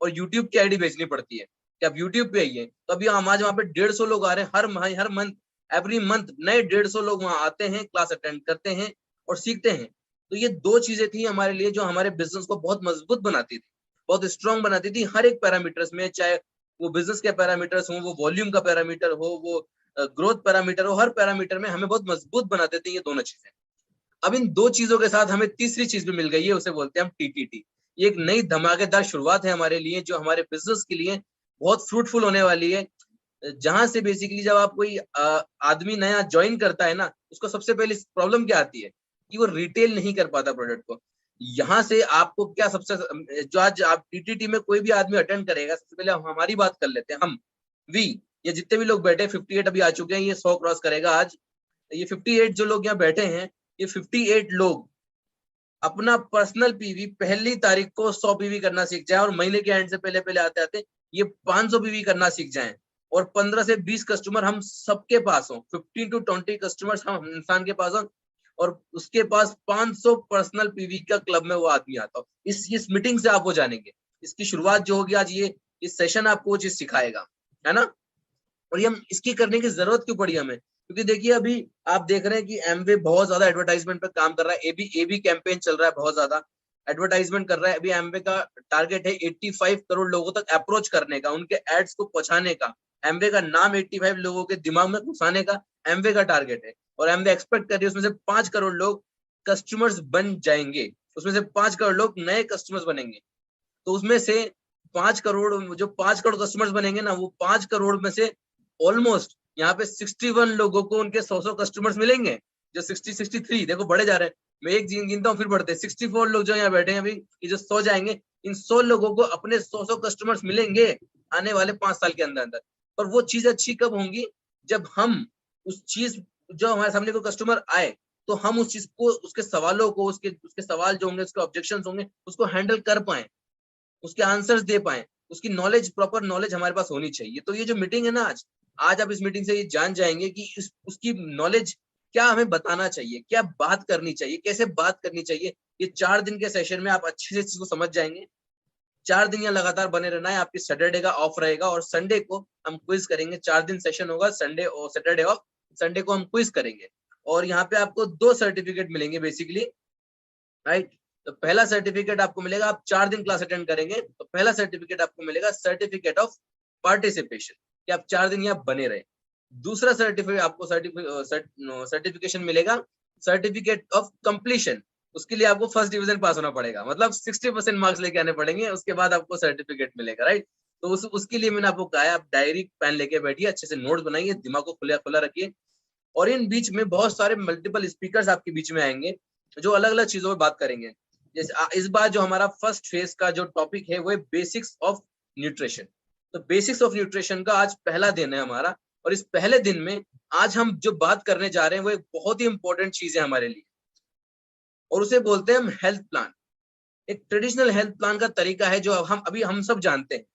और यूट्यूब की आईडी भेजनी पड़ती है कि आप यूट्यूब पे आइए। तो अभी हम आज वहाँ पे 150 लोग आ रहे हैं हर मंथ, एवरी मंथ नए 150 लोग वहाँ आते हैं, क्लास अटेंड करते हैं और सीखते हैं। तो ये दो चीजें थी हमारे लिए जो हमारे बिजनेस को बहुत मजबूत बनाती थी, बहुत स्ट्रांग बनाती थी हर एक पैरामीटर्स में, चाहे वो बिजनेस के पैरामीटर्स हो, वो वॉल्यूम का पैरामीटर हो, वो ग्रोथ पैरामीटर हो, हर पैरामीटर में हमें बहुत मजबूत बनाते थे ये दोनों चीजें। अब इन दो चीजों के साथ हमें तीसरी चीज भी मिल गई है, उसे बोलते हैं हम टीटीटी। ये एक नई धमाकेदार शुरुआत है हमारे लिए जो हमारे बिजनेस के लिए बहुत फ्रूटफुल होने वाली है। जहां से बेसिकली जब आप कोई आदमी नया ज्वाइन करता है ना, उसको सबसे पहले प्रॉब्लम क्या आती है कि वो रिटेल नहीं कर पाता प्रोडक्ट को। यहाँ से आपको क्या सबसे, जो आज आप टीटीटी में कोई भी आदमी अटेंड करेगा, सबसे पहले हमारी बात कर लेते हैं। हम वी ये जितने भी लोग बैठे 58 अभी आ चुके हैं, ये 100 क्रॉस करेगा आज। ये 58 जो लोग यहाँ बैठे हैं, ये 58 लोग अपना पर्सनल पीवी पहली तारीख को 100 पीवी करना सीख जाए और महीने के एंड से पहले पहले आते आते ये 500 पीवी करना सीख जाएं और 15 से 20 कस्टमर हम सबके पास हो, 15 to 20 कस्टमर्स हम इंसान के पास हो और उसके पास 500 पर्सनल पीवी का क्लब में वो आदमी आता हो। इस मीटिंग से आप वो जानेंगे। इसकी शुरुआत जो होगी आज, ये इस सेशन आपको वो चीज सिखाएगा, है ना। और ये हम इसकी करने की जरूरत क्यों पड़ी हमें, क्योंकि देखिए अभी आप देख रहे हैं कि एमवे बहुत ज्यादा एडवर्टाइजमेंट पे काम कर रहा है। एबी कैंपेन चल रहा है, बहुत ज्यादा एडवर्टाइजमेंट कर रहा है। अभी एमवे का टारगेट है 85 करोड़ लोगों तक अप्रोच करने का, उनके एड्स को पहुंचाने का। एमवे का नाम 85 लोगों के दिमाग में घुसाने का एमवे का टारगेट है। और एमवे एक्सपेक्ट कर रही है उसमें से 5 करोड़ लोग कस्टमर्स बन जाएंगे, उसमें से 5 करोड़ लोग नए कस्टमर्स बनेंगे। तो उसमें से 5 करोड़, जो 5 करोड़ कस्टमर्स बनेंगे ना, वो 5 करोड़ में से ऑलमोस्ट यहाँ पे 61 लोगों को उनके 100 कस्टमर्स मिलेंगे। जो 63 देखो बढ़े जा रहे हैं, मैं एक गिनता हूँ फिर बढ़ते हैं। 64 लोग जो यहाँ बैठे हैं अभी, ये जो 100 जाएंगे, इन 100 लोगों को अपने 100 कस्टमर्स मिलेंगे आने वाले 5 साल के अंदर अंदर। पर वो चीज अच्छी कब होंगी, जब हम उस चीज, जो हमारे सामने कोई कस्टमर आए तो हम उस चीज को, उसके सवालों को, उसके सवाल जो होंगे, उसके ऑब्जेक्शन होंगे, उसको हैंडल कर पाए, उसके आंसर्स दे पाए, उसकी नॉलेज, प्रॉपर नॉलेज हमारे पास होनी चाहिए। तो ये जो मीटिंग है ना आज आप इस मीटिंग से ये जान जाएंगे कि उसकी नॉलेज क्या हमें बताना चाहिए, क्या बात करनी चाहिए, कैसे बात करनी चाहिए। ये 4 दिन के सेशन में आप अच्छे से चीज को समझ जाएंगे। 4 दिन या लगातार बने रहना है। आपकी सैटरडे का ऑफ रहेगा और संडे को हम क्विज करेंगे। 4 दिन सेशन होगा, संडे और सैटरडे ऑफ, संडे को हम क्विज करेंगे। और यहाँ पे आपको 2 सर्टिफिकेट मिलेंगे बेसिकली, राइट। तो पहला सर्टिफिकेट आपको मिलेगा, आप 4 दिन क्लास अटेंड करेंगे तो पहला सर्टिफिकेट आपको मिलेगा सर्टिफिकेट ऑफ पार्टिसिपेशन, कि आप 4 दिन यहाँ बने रहे। दूसरा सर्टिफिकेट आपको सर्टिफिकेशन मिलेगा सर्टिफिकेट ऑफ कंप्लीशन। उसके लिए आपको फर्स्ट डिवीजन पास होना पड़ेगा, मतलब 60% मार्क्स लेके आने पड़ेंगे, उसके बाद आपको सर्टिफिकेट मिलेगा, राइट। तो उसके लिए मैंने आपको कहा है, आप डायरी पेन लेके बैठिए, अच्छे से नोट्स बनाइए, दिमाग को खुला खुला रखिए। और इन बीच में बहुत सारे मल्टीपल स्पीकर्स आपके बीच में आएंगे जो अलग अलग चीजों पर बात करेंगे। जैसे इस बार जो हमारा फर्स्ट फेज का जो टॉपिक है वो है बेसिक्स ऑफ न्यूट्रिशन। तो बेसिक्स ऑफ न्यूट्रिशन का आज पहला दिन है हमारा, और इस पहले दिन में आज हम जो बात करने जा रहे हैं वो एक बहुत ही इंपॉर्टेंट चीज है हमारे लिए, और उसे बोलते हैं हम हेल्थ प्लान। एक ट्रेडिशनल हेल्थ प्लान का तरीका है जो हम सब जानते हैं,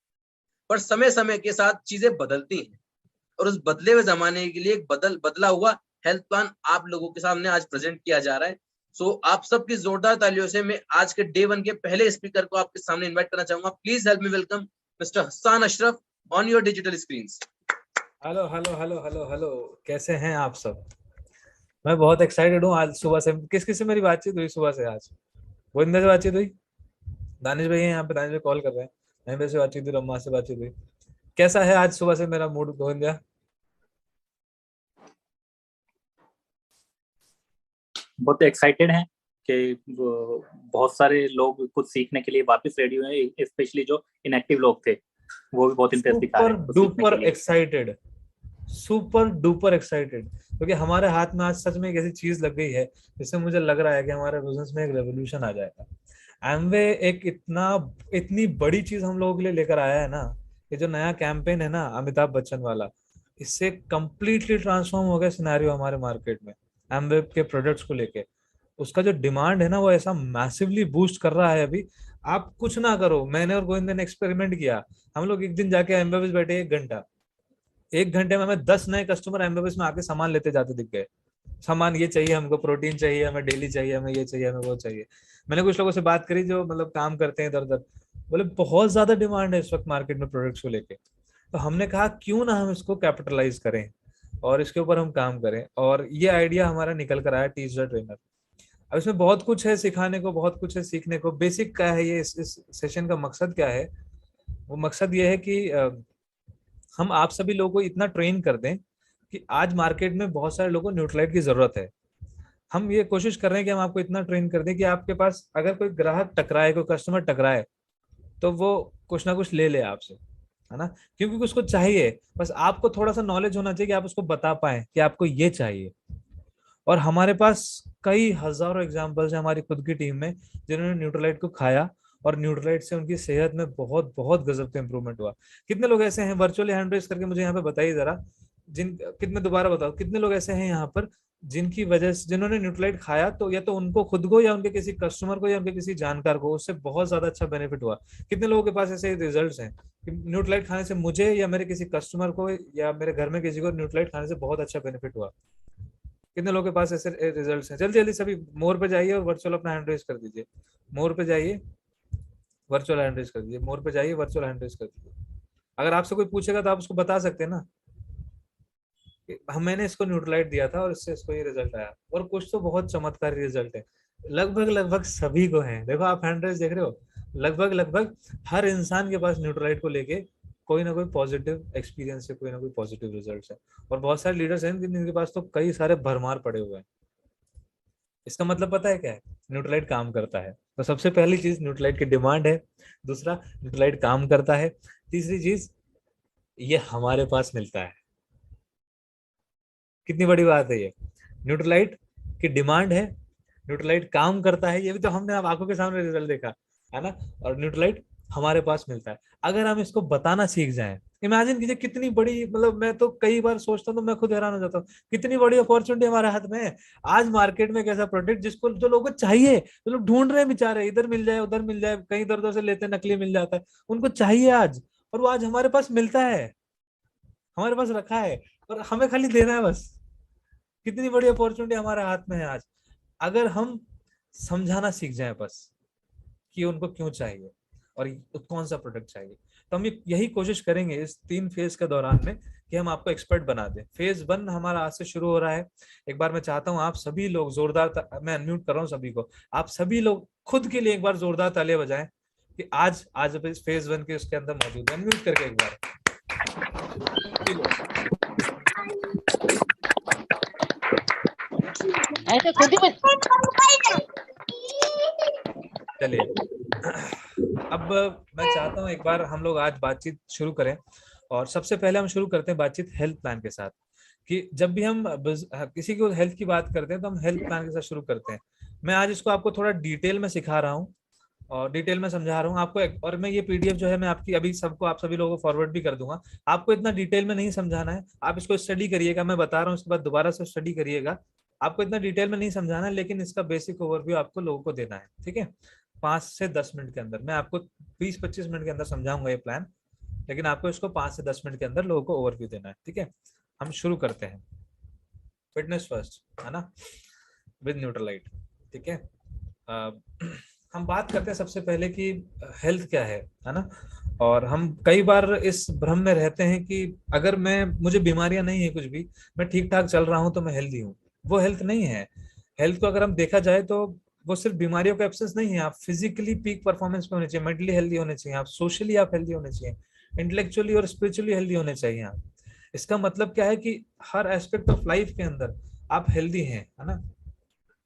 पर समय समय के साथ चीजें बदलती हैं, और उस बदले हुए जमाने के लिए एक बदला हुआ हेल्थ प्लान आप लोगों के सामने आज प्रेजेंट किया जा रहा है। सो आप सबकी जोरदार तालियों से मैं आज के डे 1 के पहले स्पीकर को आपके सामने इनवाइट करना चाहूंगा। Please help me welcome mister Hasan Ashraf on your digital screen. Hello hello hello hello hello, कैसे हैं आप सब। मैं बहुत एक्साइटेड हूँ। आज सुबह से किस से मेरी बातचीत हुई सुबह से, आज गोविंदा से बातचीत हुई, दानिश भाई हैं यहाँ पे, दानिश भाई कॉल कर रहे हैं, महेंद्र से बातचीत हुई, रम्मा से बातचीत हुई। कैसा है आज सुबह से मेरा मूड गोविंदा? बहुत एक्साइटेड हैं कि बहुत सारे लोग कुछ सीखने के लिए वापस रेडी हुए हैं, स्पेशली जो इनएक्टिव लोग थे वो भी बहुत इंटरेस्ट दिखा रहे हैं। सुपर डुपर एक्साइटेड क्योंकि हमारे हाथ में आज सच में एक ऐसी चीज लग गई है जिससे मुझे लग रहा है कि हमारे बिजनेस में एक रेवोल्यूशन आ जाएगा। एमवे एक इतनी बड़ी चीज हम लोगों के लिए लेकर आया है ना। ये जो नया कैंपेन है ना अमिताभ बच्चन वाला, इससे कंप्लीटली ट्रांसफॉर्म हो गया सिनेरियो हमारे मार्केट में। एमवे के प्रोडक्ट्स को लेके उसका जो डिमांड है ना वो ऐसा मैसिवली बूस्ट कर रहा है। अभी आप कुछ ना करो, मैंने और गोविंद ने एक्सपेरिमेंट किया। हम लोग एक दिन जाके एमवे बैठे 1 घंटे में हमें 10 नए कस्टमर एमबीबीएस में आके सामान लेते जाते दिख गए। सामान ये चाहिए हमको, प्रोटीन चाहिए हमें, डेली चाहिए हमें, ये चाहिए हमें, वो चाहिए। मैंने कुछ लोगों से बात करी जो मतलब काम करते हैं इधर उधर, बोले बहुत ज्यादा डिमांड है इस वक्त मार्केट में प्रोडक्ट्स को लेके। तो हमने कहा क्यों ना हम इसको कैपिटलाइज करें और इसके ऊपर हम काम करें, और ये आइडिया हमारा निकल कर आया टीच द ट्रेनर। अब इसमें बहुत कुछ है सिखाने को, बहुत कुछ है सीखने को। बेसिक क्या है ये, इस सेशन का मकसद क्या है? वो मकसद ये है कि हम आप सभी लोगों को इतना ट्रेन कर दें कि आज मार्केट में बहुत सारे लोगों को न्यूट्रलाइट की जरूरत है। हम ये कोशिश कर रहे हैं कि हम आपको इतना ट्रेन कर दें कि आपके पास अगर कोई ग्राहक टकराए, कोई कस्टमर टकराए, तो वो कुछ ना कुछ ले ले आपसे, है ना, क्योंकि उसको चाहिए। बस आपको थोड़ा सा नॉलेज होना चाहिए कि आप उसको बता पाए कि आपको ये चाहिए। और हमारे पास कई हजारों एग्जांपल्स हैं हमारी खुद की टीम में जिन्होंने न्यूट्रलाइट को खाया और न्यूट्रलाइट से उनकी सेहत में बहुत बहुत गजब का इंप्रूवमेंट हुआ। कितने लोग ऐसे हैं, वर्चुअली हैंड रेज करके मुझे यहाँ पे बताइए जरा, कितने, दोबारा बताओ, कितने लोग ऐसे हैं यहाँ पर जिनकी वजह से, जिन्होंने न्यूट्रलाइट खाया तो या तो उनको खुद को या उनके किसी कस्टमर को या उनके किसी जानकार को उससे बहुत ज्यादा अच्छा बेनिफिट हुआ? कितने लोगों के पास ऐसे रिजल्ट्स हैं कि न्यूट्रलाइट खाने से मुझे या मेरे किसी कस्टमर को या मेरे घर में किसी को न्यूट्रलाइट खाने से बहुत अच्छा बेनिफिट हुआ? कितने लोगों के पास ऐसे रिजल्ट्स हैं? जल्दी जल्दी सभी मोर पे जाइए और वर्चुअल अपना हैंड रेज कर दीजिए। मोर पे जाइए, वर्चुअल हैंड रेज कर दीजिए। मोर पे जाइए, वर्चुअल हैंड रेज कर दीजिए। अगर आपसे कोई पूछेगा तो आप उसको बता सकते हैं ना कि हम, मैंने इसको न्यूट्रलाइट दिया था और इससे इसको ये रिजल्ट आया। और कुछ तो बहुत चमत्कारी रिजल्ट है, लगभग लगभग सभी को है। देखो आप हैंड रेज देख रहे हो, लगभग लगभग हर इंसान के पास न्यूट्रलाइट को लेके कोई ना कोई पॉजिटिव एक्सपीरियंस है, कोई ना कोई पॉजिटिव रिजल्ट है। और बहुत सारे लीडर्स हैं जिनके पास तो कई सारे भरमार पड़े हुए हैं। इसका मतलब पता है क्या है? न्यूट्रलाइट काम करता है। तो सबसे पहली चीज, न्यूट्रलाइट की डिमांड है। दूसरा, न्यूट्रलाइट काम करता है। तीसरी चीज, ये हमारे पास मिलता है। कितनी बड़ी बात है ये! न्यूट्रलाइट की डिमांड है, न्यूट्रलाइट काम करता है, ये भी तो हमने अब आंखों के सामने रिजल्ट देखा है ना। और न्यूट्रलाइट हमारे पास मिलता है। अगर हम इसको बताना सीख जाएं, इमेजिन कीजिए कितनी बड़ी, मतलब मैं तो कई बार सोचता हूँ तो मैं खुद हैरान हो जाता हूँ, कितनी बड़ी अपॉर्चुनिटी हमारे हाथ में है। आज मार्केट में एक ऐसा प्रोडक्ट जिसको, जो लोगों को चाहिए, जो लोग ढूंढ रहे हैं बेचारे, इधर मिल जाए उधर मिल जाए, कहीं दर से लेते नकली मिल जाता है, उनको चाहिए आज, और वो आज हमारे पास मिलता है, हमारे पास रखा है, और हमें खाली देना है बस। कितनी बड़ी अपॉर्चुनिटी हमारे हाथ में है आज, अगर हम समझाना सीख जाए बस कि उनको क्यों चाहिए और कौन सा प्रोडक्ट चाहिए। तो हम यही कोशिश करेंगे इस 3 फेज के दौरान में कि हम आपको एक्सपर्ट बना दें। फेज 1 हमारा आज से शुरू हो रहा है। एक बार मैं चाहता हूं आप सभी लोग जोरदार, मैं अनम्यूट कर रहा हूं सभी को, आप सभी लोग खुद के लिए एक बार जोरदार तालियां बजाएं कि आज आज इस फेज 1 के उसके अंदर मौजूद है। अनम्यूट करके एक बार चलिए। अब मैं चाहता हूं एक बार हम लोग आज बातचीत शुरू करें, और सबसे पहले हम शुरू करते हैं बातचीत हेल्थ प्लान के साथ। कि जब भी हम किसी को हेल्थ की बात करते हैं तो हम हेल्थ प्लान के साथ शुरू करते हैं। मैं आज इसको आपको थोड़ा डिटेल में सिखा रहा हूँ और डिटेल में समझा रहा हूँ आपको। और मैं ये पीडीएफ जो है मैं आपकी अभी सबको, आप सभी लोगों को फॉरवर्ड भी कर दूंगा। आपको इतना डिटेल में नहीं समझाना है, आप इसको स्टडी करिएगा, मैं बता रहा हूँ, उसके बाद दोबारा से स्टडी करिएगा। आपको इतना डिटेल में नहीं समझाना है, लेकिन इसका बेसिक ओवरव्यू आपको लोगों को देना है, ठीक है। 5 से 10 मिनट के अंदर मैं आपको, 20-25 मिनट के अंदर समझाऊंगा ये प्लान, लेकिन आपको इसको 5 से 10 मिनट के अंदर लोगों को ओवरव्यू देना है, ठीक है। हम शुरू करते हैं। फिटनेस फर्स्ट, है ना, विद न्यूट्रलाइट, ठीक है। हम बात करते हैं सबसे पहले कि हेल्थ क्या है ना। और हम कई बार इस भ्रम में रहते हैं कि अगर मुझे बीमारियां नहीं है कुछ भी, मैं ठीक ठाक चल रहा हूं तो मैं हेल्दी हूँ। वो हेल्थ नहीं है। हेल्थ को अगर हम देखा जाए तो वो सिर्फ बीमारियों का एब्सेंस नहीं है। आप फिजिकली पीक परफॉर्मेंस पे होने चाहिए, मेंटली हेल्दी होने चाहिए, आप सोशली आप हेल्दी होने चाहिए, इंटेलेक्चुअली और स्पिरिचुअली हेल्दी होने चाहिए आप। इसका मतलब क्या है कि हर एस्पेक्ट ऑफ लाइफ के अंदर आप हेल्दी हैं, है ना।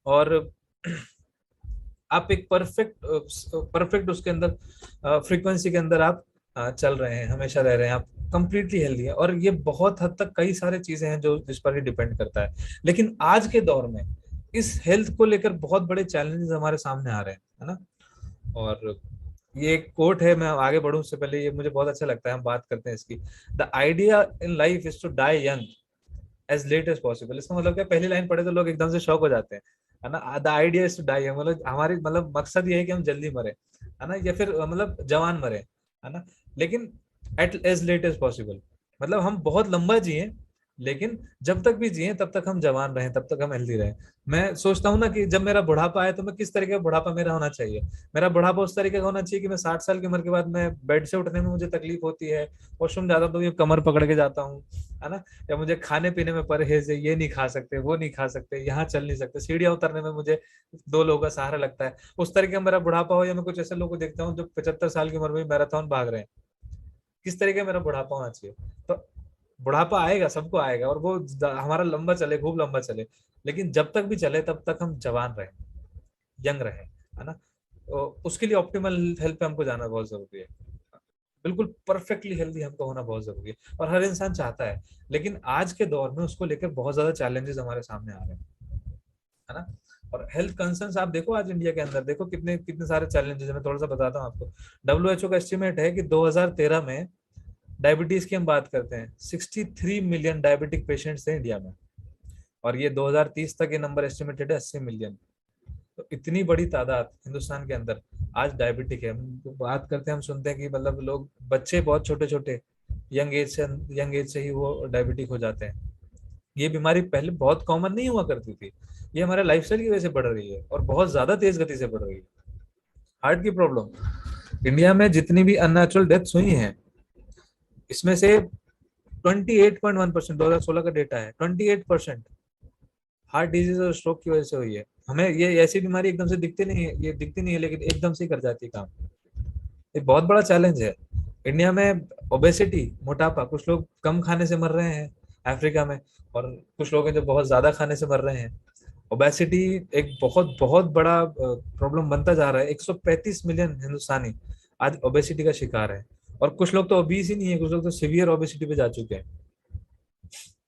और आप एक परफेक्ट उसके अंदर फ्रीक्वेंसी के अंदर आप चल रहे हैं, हमेशा रह रहे हैं, आप कंप्लीटली हेल्दी है। और ये बहुत हद तक कई सारे चीजें हैं जो जिस पर ही डिपेंड करता है। लेकिन आज के दौर में इस हेल्थ को लेकर बहुत बड़े चैलेंजेस हमारे सामने आ रहे हैं, है ना। और ये एक कोट है, मैं आगे बढ़ूं उससे पहले ये मुझे बहुत अच्छा लगता है, हम बात करते हैं इसकी। The idea in life is to die young as late as possible. इसका मतलब क्या, पहली लाइन पढ़े तो लोग एकदम से शॉक हो जाते हैं, है ना। The idea is to die young, मतलब हमारी, मतलब मकसद ये है कि हम जल्दी मरे, है ना, या फिर मतलब जवान मरे, है ना। लेकिन at as late as possible, मतलब हम बहुत लंबा जिए लेकिन जब तक भी जिए तब तक हम जवान रहें, तब तक हम हेल्दी रहें। मैं सोचता हूँ ना कि जब मेरा बुढ़ापा आए तो मैं किस तरीके का बुढ़ापा मेरा होना चाहिए। मेरा बुढ़ापा उस तरीके का होना चाहिए कि मैं 60 साल की उम्र के बाद मैं बेड से उठने में मुझे तकलीफ होती है, वॉशरूम जाता तो ये कमर पकड़ के जाता हूँ, है ना, या मुझे खाने पीने में परहेज है, ये नहीं खा सकते, वो नहीं खा सकते, यहाँ चल नहीं सकते, सीढ़ियाँ उतरने में मुझे 2 लोगों का सहारा लगता है, उस तरीके का मेरा बुढ़ापा हो। या मैं कुछ ऐसे लोगों को देखता हूँ जो 75 साल की उम्र में मैराथन भाग रहे हैं, किस तरीके का मेरा बुढ़ापा होना चाहिए। तो बुढ़ापा आएगा, सबको आएगा, और वो हमारा लंबा चले, खूब लंबा चले, लेकिन जब तक भी चले तब तक हम जवान रहे, यंग रहे, है ना। तो उसके लिए ऑप्टिमल हेल्थ पे हमको जाना बहुत जरूरी है, बिल्कुल परफेक्टली हेल्दी हमको होना बहुत जरूरी है, और हर इंसान चाहता है। लेकिन आज के दौर में उसको लेकर बहुत ज्यादा चैलेंजेस हमारे सामने आ रहे हैं, है ना। और हेल्थ कंसर्न्स आप देखो आज इंडिया के अंदर, देखो कितने कितने सारे चैलेंजेस है। मैं थोड़ा सा बताता हूँ आपको। WHO का एस्टिमेट है कि 2013 में डायबिटीज की हम बात करते हैं, 63 मिलियन डायबिटिक पेशेंट्स थे इंडिया में, और ये 2030 तक ये नंबर एस्टिमेटेड है 80 मिलियन। तो इतनी बड़ी तादाद हिंदुस्तान के अंदर आज डायबिटिक है। हम बात करते हैं, हम सुनते हैं कि मतलब लोग, बच्चे बहुत छोटे छोटे यंग एज से ही वो डायबिटिक हो जाते हैं। ये बीमारी पहले बहुत कॉमन नहीं हुआ करती थी, ये हमारे लाइफस्टाइल की वजह से बढ़ रही है, और बहुत ज्यादा तेज गति से बढ़ रही है। हार्ट की प्रॉब्लम, इंडिया में जितनी भी अननेचुरल डेथ्स हुई हैं, इसमें से 28.1%, 2016 का डेटा है, 28% हार्ट डिजीज और स्ट्रोक की वजह से हुई है। हमें ये ऐसी बीमारी एकदम से दिखती नहीं है, ये दिखती नहीं है, लेकिन एकदम से कर जाती है काम। ये बहुत बड़ा चैलेंज है। इंडिया में ओबेसिटी, मोटापा, कुछ लोग कम खाने से मर रहे हैं अफ्रीका में, और कुछ लोग हैं जो बहुत ज्यादा खाने से मर रहे हैं। ओबेसिटी एक बहुत बहुत बड़ा प्रॉब्लम बनता जा रहा है। 135 मिलियन हिंदुस्तानी आज ओबेसिटी का शिकार है, और कुछ लोग तो ओबीस ही नहीं है, कुछ लोग तो सीवियर ओबेसिटी पे जा चुके हैं।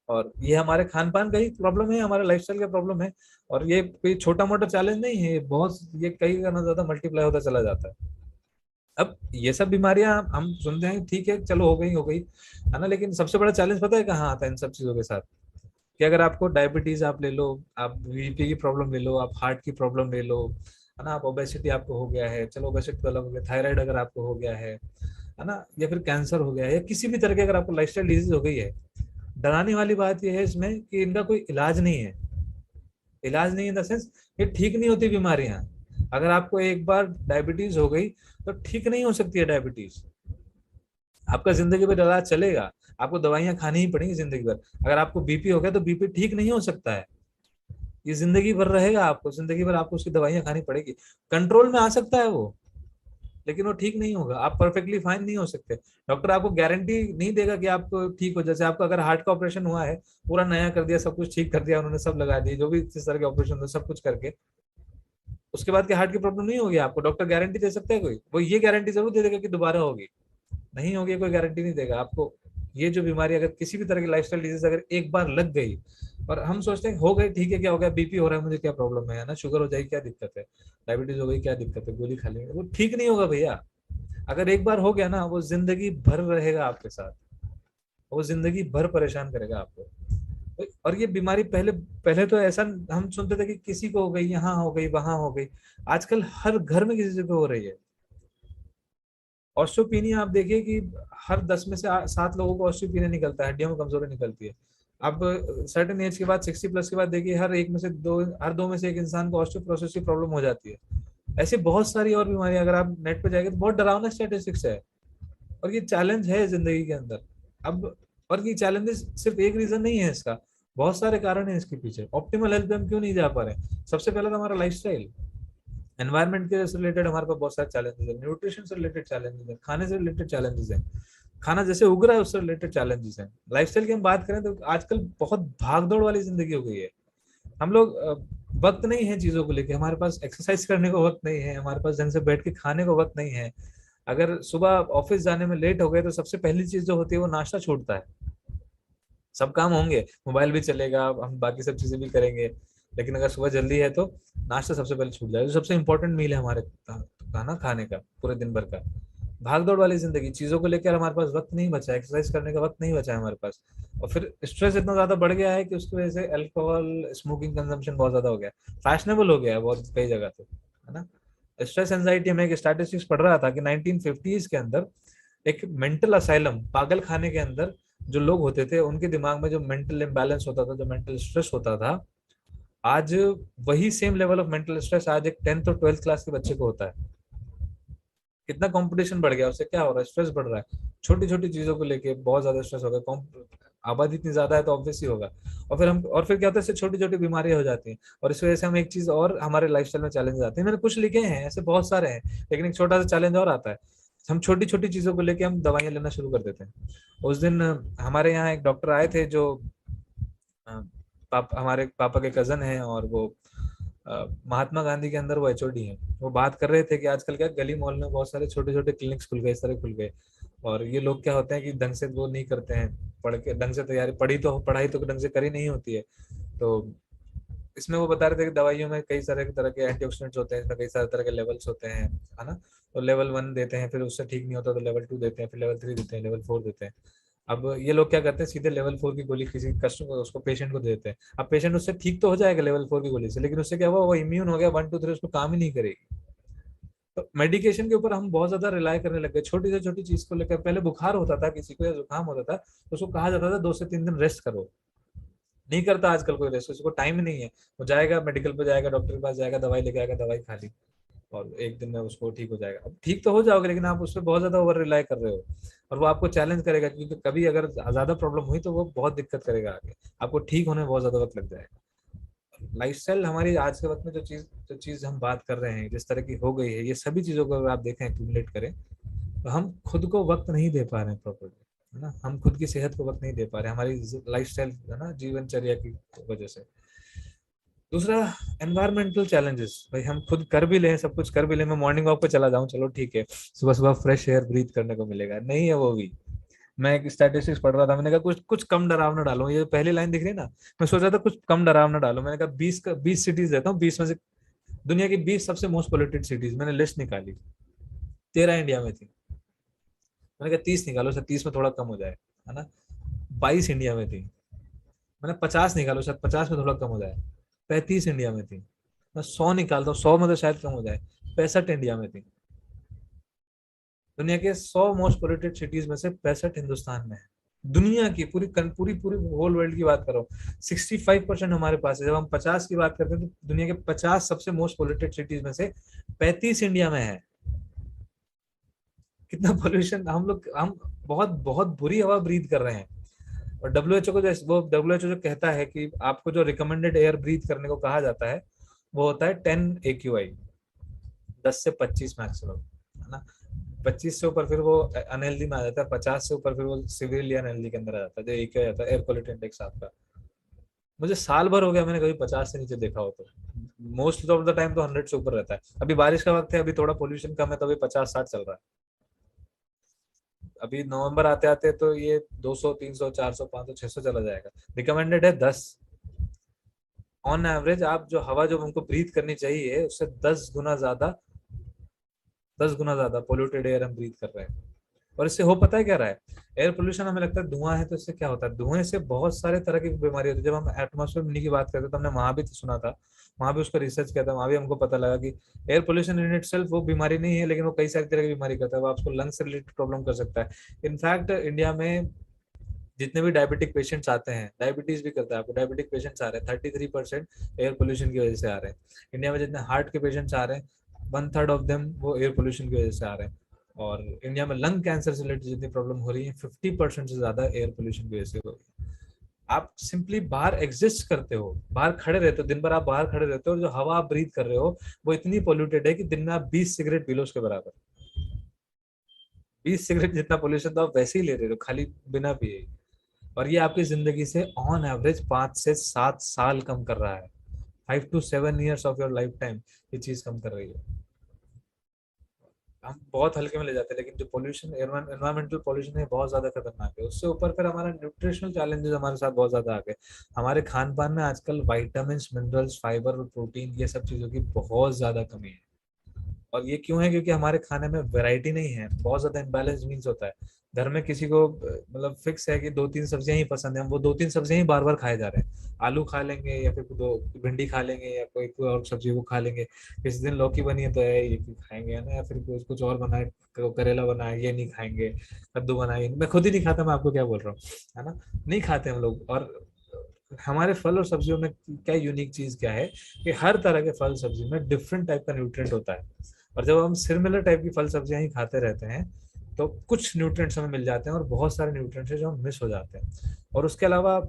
और ये हमारे खान पान का ही प्रॉब्लम है, हमारे लाइफस्टाइल का प्रॉब्लम है। और ये कोई छोटा मोटा चैलेंज नहीं है, बहुत, ये कई गुना ज्यादा मल्टीप्लाई होता चला जाता है। अब ये सब बीमारियां हम सुनते हैं, ठीक है चलो हो गई, है ना, लेकिन सबसे बड़ा चैलेंज पता है कहाँ आता है इन सब चीजों के साथ? कि अगर आपको डायबिटीज आप ले लो, आप बीपी की प्रॉब्लम ले लो, आप हार्ट की प्रॉब्लम ले लो, है ना, आप ओबेसिटी आपको हो गया है, चलो ओबेसिटी तो अलग हो गया, थायराइड अगर आपको हो गया है ना, या फिर कैंसर हो गया है, या किसी भी तरह की अगर आपको लाइफस्टाइल डिजीज हो गई है, डराने वाली बात यह है इसमें कि इनका कोई इलाज नहीं है। इलाज नहीं इन द सेंस, ये ठीक नहीं होती बीमारियां। अगर आपको एक बार डायबिटीज हो गई तो ठीक नहीं हो सकती है डायबिटीज, आपका जिंदगी भर इलाज चलेगा, आपको दवाइयां खानी ही पड़ेंगी जिंदगी भर। अगर आपको बीपी हो गया तो बीपी ठीक नहीं हो सकता है, ये जिंदगी भर रहेगा, आपको जिंदगी भर आपको उसकी दवाइयां खानी पड़ेगी। कंट्रोल में आ सकता है वो, लेकिन वो ठीक नहीं होगा, आप परफेक्टली फाइन नहीं हो सकते। डॉक्टर आपको गारंटी नहीं देगा कि आपको ठीक हो। जैसे आपका अगर हार्ट का ऑपरेशन हुआ है, पूरा नया कर दिया, सब कुछ ठीक कर दिया उन्होंने, सब लगा दिए, जो भी इस तरह के ऑपरेशन हो सब कुछ करके, उसके बाद के हार्ट की प्रॉब्लम नहीं होगी, आपको डॉक्टर गारंटी दे सकता है कोई? वो ये गारंटी जरूर दे देगा कि दोबारा होगी, नहीं होगी कोई गारंटी नहीं देगा आपको। ये जो बीमारी, अगर किसी भी तरह की लाइफस्टाइल डिजीज अगर एक बार लग गई, और हम सोचते हैं हो गई ठीक है, क्या हो गया, बीपी हो रहा है मुझे, क्या प्रॉब्लम है ना, शुगर हो जाएगी क्या दिक्कत है, डायबिटीज हो गई क्या दिक्कत है, गोली खा लेंगे, वो ठीक नहीं होगा भैया। अगर एक बार हो गया ना, वो जिंदगी भर रहेगा आपके साथ, वो जिंदगी भर परेशान करेगा आपको। और ये बीमारी पहले पहले तो ऐसा हम सुनते थे कि किसी को हो गई, यहाँ हो गई, वहां हो गई, आजकल हर घर में किसी को हो रही है। ऑस्टियोपीनिया आप देखिए कि हर 10 में से 7 लोगों को ऑस्टियोपीनिया निकलता है, हड्डियों में कमजोरी निकलती है। अब सर्टेन एज के बाद, 60 प्लस के बाद देखिए हर दो में से एक इंसान को ऑस्टियोपोरोसिस की प्रॉब्लम हो जाती है। ऐसे बहुत सारी और बीमारियां, अगर आप नेट पे जाएंगे तो बहुत डरावना स्टैटिस्टिक्स है, और ये चैलेंज है जिंदगी के अंदर। अब और ये चैलेंजेस सिर्फ एक रीजन नहीं है इसका, बहुत सारे कारण है इसके पीछे। ऑप्टिमल हेल्थ पे हम क्यों नहीं जा पा रहे? सबसे पहले तो हमारा लाइफस्टाइल, एनवायरमेंट के से रिलेटेड हमारे पास बहुत सारे चैलेंजेस है, न्यूट्रिशन से रिलेटेड चैलेंजेस है, खाने से रिलेटेड चैलेंजेस है, खाना जैसे उग रहा है उससे रिलेटेड चैलेंजेस हैं। लाइफस्टाइल की हम बात करें तो आजकल बहुत भागदौड़ वाली जिंदगी हो गई है। हम लोग वक्त नहीं है चीजों को लेके, हमारे पास एक्सरसाइज करने को वक्त नहीं है, हमारे पास ढंग से बैठ के खाने को वक्त नहीं है। अगर सुबह ऑफिस जाने में लेट हो गए तो सबसे पहली चीज जो होती है वो नाश्ता छूटता है। सब काम होंगे, मोबाइल भी चलेगा, हम बाकी सब चीजें भी करेंगे, लेकिन अगर सुबह जल्दी है तो नाश्ता सबसे पहले छूट जाए, जो सबसे इंपॉर्टेंट मील है हमारे खाना खाने का पूरे दिन भर का। भाग दौड़ वाली जिंदगी, चीजों को लेकर हमारे पास वक्त नहीं बचा है, एक्सरसाइज करने का वक्त नहीं बचा है हमारे पास। और फिर स्ट्रेस इतना ज्यादा बढ़ गया है कि उसकी वजह से अल्कोहल, स्मोकिंग कंजम्पशन बहुत ज्यादा हो गया, फैशनेबल हो गया है बहुत कई जगह तो, है ना। स्ट्रेस एंजाइटी में एक स्टैटिस्टिक्स पढ़ रहा था कि 1950s के अंदर एक मेंटल असाइलम, पागल खाने के अंदर जो लोग होते थे उनके दिमाग में जो मेंटल इम्बैलेंस होता था, जो मेंटल स्ट्रेस होता था, आज वही same level of mental stress आज एक 10th और 12th क्लास के बच्चे को होता है। कितना कंपटीशन बढ़ गया, उससे क्या हो रहा है, स्ट्रेस बढ़ रहा है, छोटी छोटी चीजों को लेके बहुत ज्यादा स्ट्रेस हो गया। आबादी इतनी ज्यादा है तो ऑब्वियसली होगा। और फिर क्या होता है, इससे छोटी छोटी बीमारियां हो जाती हैं, और इस वजह से हम एक चीज और हमारे लाइफस्टाइल में चैलेंज आते हैं। मैंने कुछ लिखे हैं ऐसे, बहुत सारे हैं, लेकिन एक छोटा सा चैलेंज और आता है, हम छोटी छोटी चीजों को लेके हम दवाइयां लेना शुरू कर देते हैं। उस दिन हमारे यहाँ एक डॉक्टर आए थे जो हमारे पापा के कजन हैं, और वो महात्मा गांधी के अंदर वो एचओडी हैं। वो बात कर रहे थे कि आजकल क्या गली मॉल में बहुत सारे छोटे छोटे क्लिनिक्स खुल गए, इस तरह खुल गए, और ये लोग क्या होते हैं कि ढंग से वो नहीं करते हैं, पढ़ के ढंग से तैयारी, पढ़ाई तो ढंग से करी नहीं होती है। तो इसमें वो बता रहे थे कि दवाइयों में कई सारे तरह के एंटीऑक्सीडेंट्स होते हैं, इसमें कई सारे तरह के लेवल्स होते हैं, है ना। तो लेवल 1 देते हैं, फिर उससे ठीक नहीं होता तो लेवल 2 देते हैं, फिर लेवल 3 देते हैं, लेवल 4 देते हैं। अब ये लोग क्या करते हैं, सीधे लेवल 4 की गोली किसी कस्टमर को, उसको पेशेंट को दे देते हैं। अब पेशेंट उससे ठीक तो हो जाएगा लेवल 4 की गोली से, लेकिन उससे क्या हुआ, वो इम्यून हो गया, 1 2 3 उसको काम ही नहीं करेगी। तो मेडिकेशन के ऊपर हम बहुत ज्यादा रिलाई करने लग गए, छोटी से छोटी चीज को लेकर। पहले बुखार होता था किसी को या जुकाम होता था तो उसको कहा जाता था 2 से 3 दिन रेस्ट करो, नहीं करता आजकल कोई रेस्ट, उसको टाइम ही नहीं है। वो जाएगा मेडिकल पे, जाएगा डॉक्टर के पास, जाएगा दवाई लेके आएगा, दवाई खा ली और एक दिन में उसको ठीक हो जाएगा। अब ठीक तो हो जाओगे, लेकिन आप उस पर बहुत ज्यादा ओवर रिलाई कर रहे हो, और वो आपको चैलेंज करेगा, क्योंकि कभी अगर ज्यादा प्रॉब्लम हुई तो वो बहुत दिक्कत करेगा आगे, आपको ठीक होने में बहुत ज्यादा वक्त लग जाएगा। लाइफस्टाइल हमारी आज के वक्त में जो चीज हम बात कर रहे हैं, जिस तरह की हो गई है, ये सभी चीजों को अगर आप देखें, एक्यूमुलेट करें, तो हम खुद को वक्त नहीं दे पा रहे हैं प्रॉपर्ली, है ना। हम खुद की सेहत को वक्त नहीं दे पा रहे हैं, हमारी लाइफस्टाइल, है ना, जीवनचर्या की वजह से। दूसरा, एनवायरमेंटल चैलेंजेस। भाई हम खुद कर भी लें, सब कुछ कर भी लें, मैं मॉर्निंग वॉक पे चला जाऊं, चलो ठीक है, सुबह सुबह फ्रेश एयर ब्रीथ करने को मिलेगा, नहीं है वो भी। मैं एक स्टैटिस्टिक्स पढ़ रहा था, मैंने कहा कुछ कुछ कम डरावना डालो, ये पहली लाइन दिख रही है ना, मैं सोच रहा था कुछ कम डरावना डालो। मैंने कहा 20 सिटीज देता हूँ, 20 में से दुनिया की 20 सबसे मोस्ट पोल्यूटेड सिटीज, मैंने लिस्ट निकाली, 13 इंडिया में थी। मैंने कहा 30 निकालो, शायद 30 में थोड़ा कम हो जाए, है ना। 22 इंडिया में थी। मैंने 50 निकालो, शायद 50 में थोड़ा कम हो जाए, 35 इंडिया में थी। मैं 100 निकालता हूँ, 100 में तो शायद कम हो जाए, 65 इंडिया में थी। दुनिया के 100 मोस्ट पोल्यूटेड सिटीज में से 65 हिंदुस्तान में है। दुनिया की पूरी पूरी पूरी होल वर्ल्ड की बात करो, 65% हमारे पास है। जब हम 50 की बात करते हैं तो दुनिया के 50 सबसे मोस्ट पोल्यूटेड सिटीज में से 35 इंडिया में है। कितना पोल्यूशन हम बहुत बहुत बुरी हवा ब्रीथ कर रहे हैं। और डब्ल्यूएचओ को डब्ल्यूएचओ जो कहता है कि आपको जो रिकमेंडेड एयर ब्रीथ करने को कहा जाता है वो होता है 10 AQI, 10 से 25 मैक्सिमम, है ना। 25 से ऊपर फिर वो अनहेल्दी में आ जाता है, 50 से ऊपर फिर वो सिवियरली अनहेल्दी के अंदर आ जाता है, जो AQI आता है, एयर क्वालिटी इंडेक्स आपका। मुझे साल भर हो गया मैंने कभी 50 से नीचे देखा हो, तो मोस्ट ऑफ द टाइम तो 100 से ऊपर रहता है। अभी बारिश का वक्त है, अभी थोड़ा पोल्यूशन कम है, तो अभी 50-60 चल रहा है। अभी नवंबर आते आते तो ये 200 300 400 500 600 चला जाएगा। रिकमेंडेड है 10। ऑन एवरेज आप जो हवा जो हमको ब्रीथ करनी चाहिए उससे 10 गुना ज्यादा पोल्यूटेड एयर हम ब्रीथ कर रहे हैं। और इससे हो पता है क्या रहा है, एयर पोल्यूशन हमें लगता है धुआं है, तो इससे क्या होता है, धुएं से बहुत सारे तरह की बीमारी होती है। जब हम एटमॉस्फेयर मिनी की बात करते हैं तो हमने वहां भी तो सुना था, वहां भी उसका रिसर्च किया था, वहां भी हमको पता लगा कि एयर पोल्यूशन इन इटसेल्फ वो बीमारी नहीं है, लेकिन वो कई सारी तरह की बीमारी करता है। वो आपको लंग्स से रिलेटेड प्रॉब्लम कर सकता है। इनफैक्ट इंडिया में जितने भी डायबिटिक पेशेंट्स आते हैं, डायबिटीज भी करता है, आपको डायबिटिक पेशेंट्स आ रहे हैं 33% एयर पोल्यूशन की वजह से आ रहे हैं। इंडिया में जितने हार्ट के पेशेंट्स आ रहे हैं 1/3 ऑफ देम वो एयर पोल्यूशन की वजह से आ रहे हैं। और इंडिया में लंग कैंसर से रिलेटेड जितनी प्रॉब्लम हो रही है 50% से ज्यादा एयर पोल्यूशन की वजह से हो रही है। आप सिंपली बाहर एग्जिस्ट करते हो, बाहर खड़े रहते हो, दिन भर आप बाहर खड़े रहते हो, और जो हवा आप ब्रीथ कर रहे हो वो इतनी पोल्यूटेड है कि दिन में आप 20 सिगरेट पी लो उसके बराबर। 20 सिगरेट जितना पोल्यूशन तो आप वैसे ही ले रहे हो खाली बिना पिए, और ये आपकी जिंदगी से ऑन एवरेज 5 से 7 साल कम कर रहा है। 5 to 7 years of your life time ये चीज कम कर रही है। हम बहुत हल्के में ले जाते हैं, लेकिन जो पोल्यूशन, एनवायरमेंटल पोल्यूशन है बहुत ज्यादा खतरनाक है। उससे ऊपर फिर हमारा न्यूट्रिशनल चैलेंजेस हमारे साथ बहुत ज्यादा आ गए। हमारे खान पान में आजकल वाइटामिन, मिनरल्स, फाइबर और प्रोटीन, ये सब चीजों की बहुत ज्यादा कमी है। और ये क्यों है? क्योंकि हमारे खाने में वैरायटी नहीं है, बहुत ज्यादा इम्बैलेंस मील्स होता है। घर में किसी को मतलब फिक्स है कि 2-3 सब्जियां ही पसंद है, हम वो 2-3 सब्जियां ही बार बार खाए जा रहे हैं। आलू खा लेंगे या फिर दो भिंडी खा लेंगे या कोई और सब्जी वो खा लेंगे। किसी दिन लौकी बनी है तो ये खाएंगे, है ना, या फिर कुछ और बनाए, करेला बनाए, ये नहीं खाएंगे, कद्दू बनाए, मैं खुद ही नहीं खाता, मैं आपको क्या बोल रहा हूँ, है ना, नहीं खाते हम लोग। और हमारे फल और सब्जियों में क्या यूनिक चीज क्या है कि हर तरह के फल सब्जी में डिफरेंट टाइप का न्यूट्रिएंट होता है। और जब हम सिमिलर टाइप की फल सब्जियां ही खाते रहते हैं तो कुछ न्यूट्रिएंट्स हमें मिल जाते हैं और बहुत सारे न्यूट्रिएंट्स हैं जो हम मिस हो जाते हैं। और उसके अलावा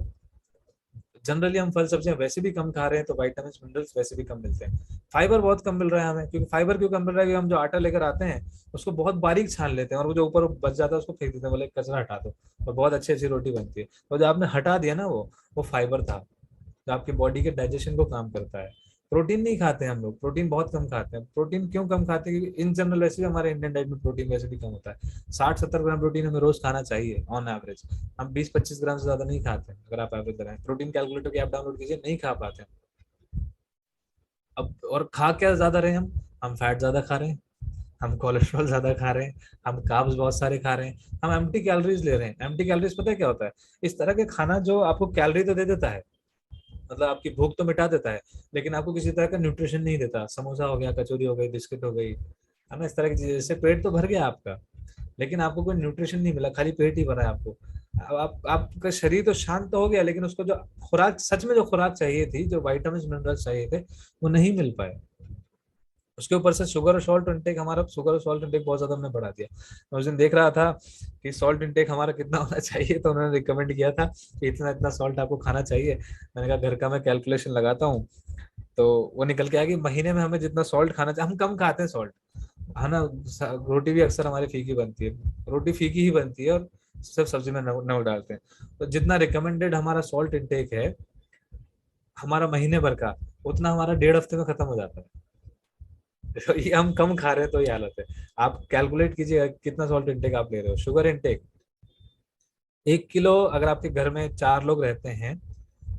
जनरली हम फल सब्जियां वैसे भी कम खा रहे हैं तो विटामिन मिनरल्स वैसे भी कम मिलते हैं। फाइबर बहुत कम मिल रहा है हमें, क्योंकि फाइबर क्यों कम मिल रहा है? क्योंकि हम जो आटा लेकर आते हैं उसको बहुत बारीक छान लेते हैं और वो जो ऊपर बच जाता है उसको फेंक देते हैं, बोले कचरा हटा दो, और बहुत अच्छी अच्छी रोटी बनती है। तो जो आपने हटा दिया ना, वो फाइबर था जो आपकी बॉडी के डाइजेशन को काम करता है। प्रोटीन नहीं खाते हैं हम लोग, प्रोटीन बहुत कम खाते हैं। प्रोटीन क्यों कम खाते हैं? क्योंकि इन जनरल वैसे भी हमारे इंडियन डाइट में प्रोटीन वैसे भी कम होता है। 60-70 ग्राम प्रोटीन हमें रोज खाना चाहिए ऑन एवरेज। हम 20-25 ग्राम से ज्यादा नहीं खाते हैं। अगर आप एवरेज लगाएं, प्रोटीन कैलकुलेटर की आप डाउनलोड कीजिए, नहीं खा पाते हैं। अब और खा क्या ज्यादा रहे हैं? हम फैट ज्यादा खा रहे हैं, हम कोलेस्ट्रॉल ज्यादा खा रहे हैं, हम कार्ब्स बहुत सारे खा रहे हैं, हम एम्प्टी कैलोरीज ले रहे हैं। एम्प्टी कैलोरीज पता है क्या होता है? इस तरह के खाना जो आपको कैलोरी तो दे देता है, मतलब आपकी भूख तो मिटा देता है, लेकिन आपको किसी तरह का न्यूट्रिशन नहीं देता। समोसा हो गया, कचौरी हो गई, बिस्किट हो गई, है ना, इस तरह की चीजें, इससे पेट तो भर गया आपका, लेकिन आपको कोई न्यूट्रिशन नहीं मिला, खाली पेट ही भरा है आपको। अब आपका शरीर तो शांत तो हो गया, लेकिन उसको जो खुराक, सच में जो खुराक चाहिए थी, जो विटामिन मिनरल्स चाहिए थे, वो नहीं मिल पाए। उसके ऊपर से शुगर और सॉल्ट इंटेक, हमारा शुगर और सॉल्ट इंटेक बहुत ज्यादा हमने बढ़ा दिया। मैं उस दिन देख रहा था कि सॉल्ट इंटेक हमारा कितना होना चाहिए, तो उन्होंने रिकमेंड किया था कि इतना इतना सॉल्ट आपको खाना चाहिए। मैंने कहा घर का मैं कैलकुलेशन लगाता हूँ, तो वो निकल के आया कि महीने में हमें जितना सॉल्ट खाना चाहिए, हम कम खाते हैं सॉल्ट, है ना। रोटी भी अक्सर हमारी फीकी बनती है, रोटी फीकी ही बनती है और सिर्फ सब्जी में नमक डालते हैं। तो जितना रिकमेंडेड हमारा सॉल्ट इंटेक है हमारा महीने भर का, उतना हमारा 1.5 हफ्ते में खत्म हो जाता है। तो ये हम कम खा रहे हैं तो ये हालत है। आप कैलकुलेट कीजिए कितना सॉल्ट इंटेक आप ले रहे हो। शुगर इंटेक 1 किलो, अगर आपके घर में 4 लोग रहते हैं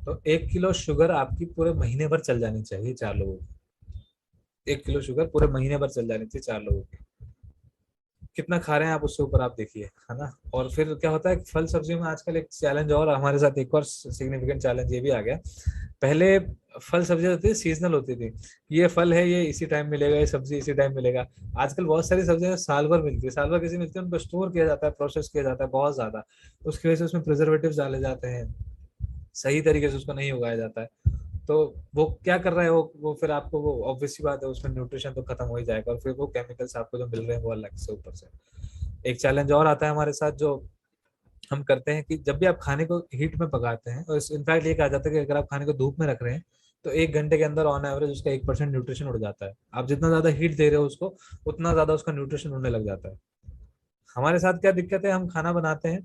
तो 1 किलो शुगर आपकी पूरे महीने भर चल जानी चाहिए 4 लोगों की। 1 किलो शुगर पूरे महीने भर चल जानी चाहिए 4 लोगों की। कितना खा रहे हैं आप उसके ऊपर आप देखिए, है ना। और फिर क्या होता है, फल सब्जियों में आजकल एक चैलेंज और हमारे साथ, एक और सिग्निफिकेंट चैलेंज ये भी आ गया। पहले फल सब्जियां होती थी, सीजनल होती थी, ये फल है ये इसी टाइम मिलेगा, ये सब्जी इसी टाइम मिलेगा। आजकल बहुत सारी सब्जियां साल भर मिलती है, साल भर कैसे मिलती है, उनको स्टोर किया जाता है, प्रोसेस किया जाता है बहुत ज्यादा, उसकी वजह से उसमें प्रिजर्वेटिव डाले जाते हैं, सही तरीके से उसको नहीं उगाया जाता है। तो वो क्या कर रहा है, वो फिर आपको, वो ऑब्वियस सी बात है, उसमें न्यूट्रिशन तो खत्म हो ही जाएगा, और फिर वो केमिकल्स आपको जो मिल रहे हैं वो अलग से ऊपर से। एक चैलेंज और आता है हमारे साथ जो हम करते हैं कि जब भी आप खाने को हीट में पकाते हैं, और इनफैक्ट ये कहा जाता है कि अगर आप खाने को धूप में रख रहे हैं तो 1 घंटे के अंदर ऑन एवरेज उसका 1% न्यूट्रिशन उड़ जाता है। आप जितना ज्यादा हीट दे रहे हो उसको, उतना ज्यादा उसका न्यूट्रिशन उड़ने लग जाता है। हमारे साथ क्या दिक्कत है, हम खाना बनाते हैं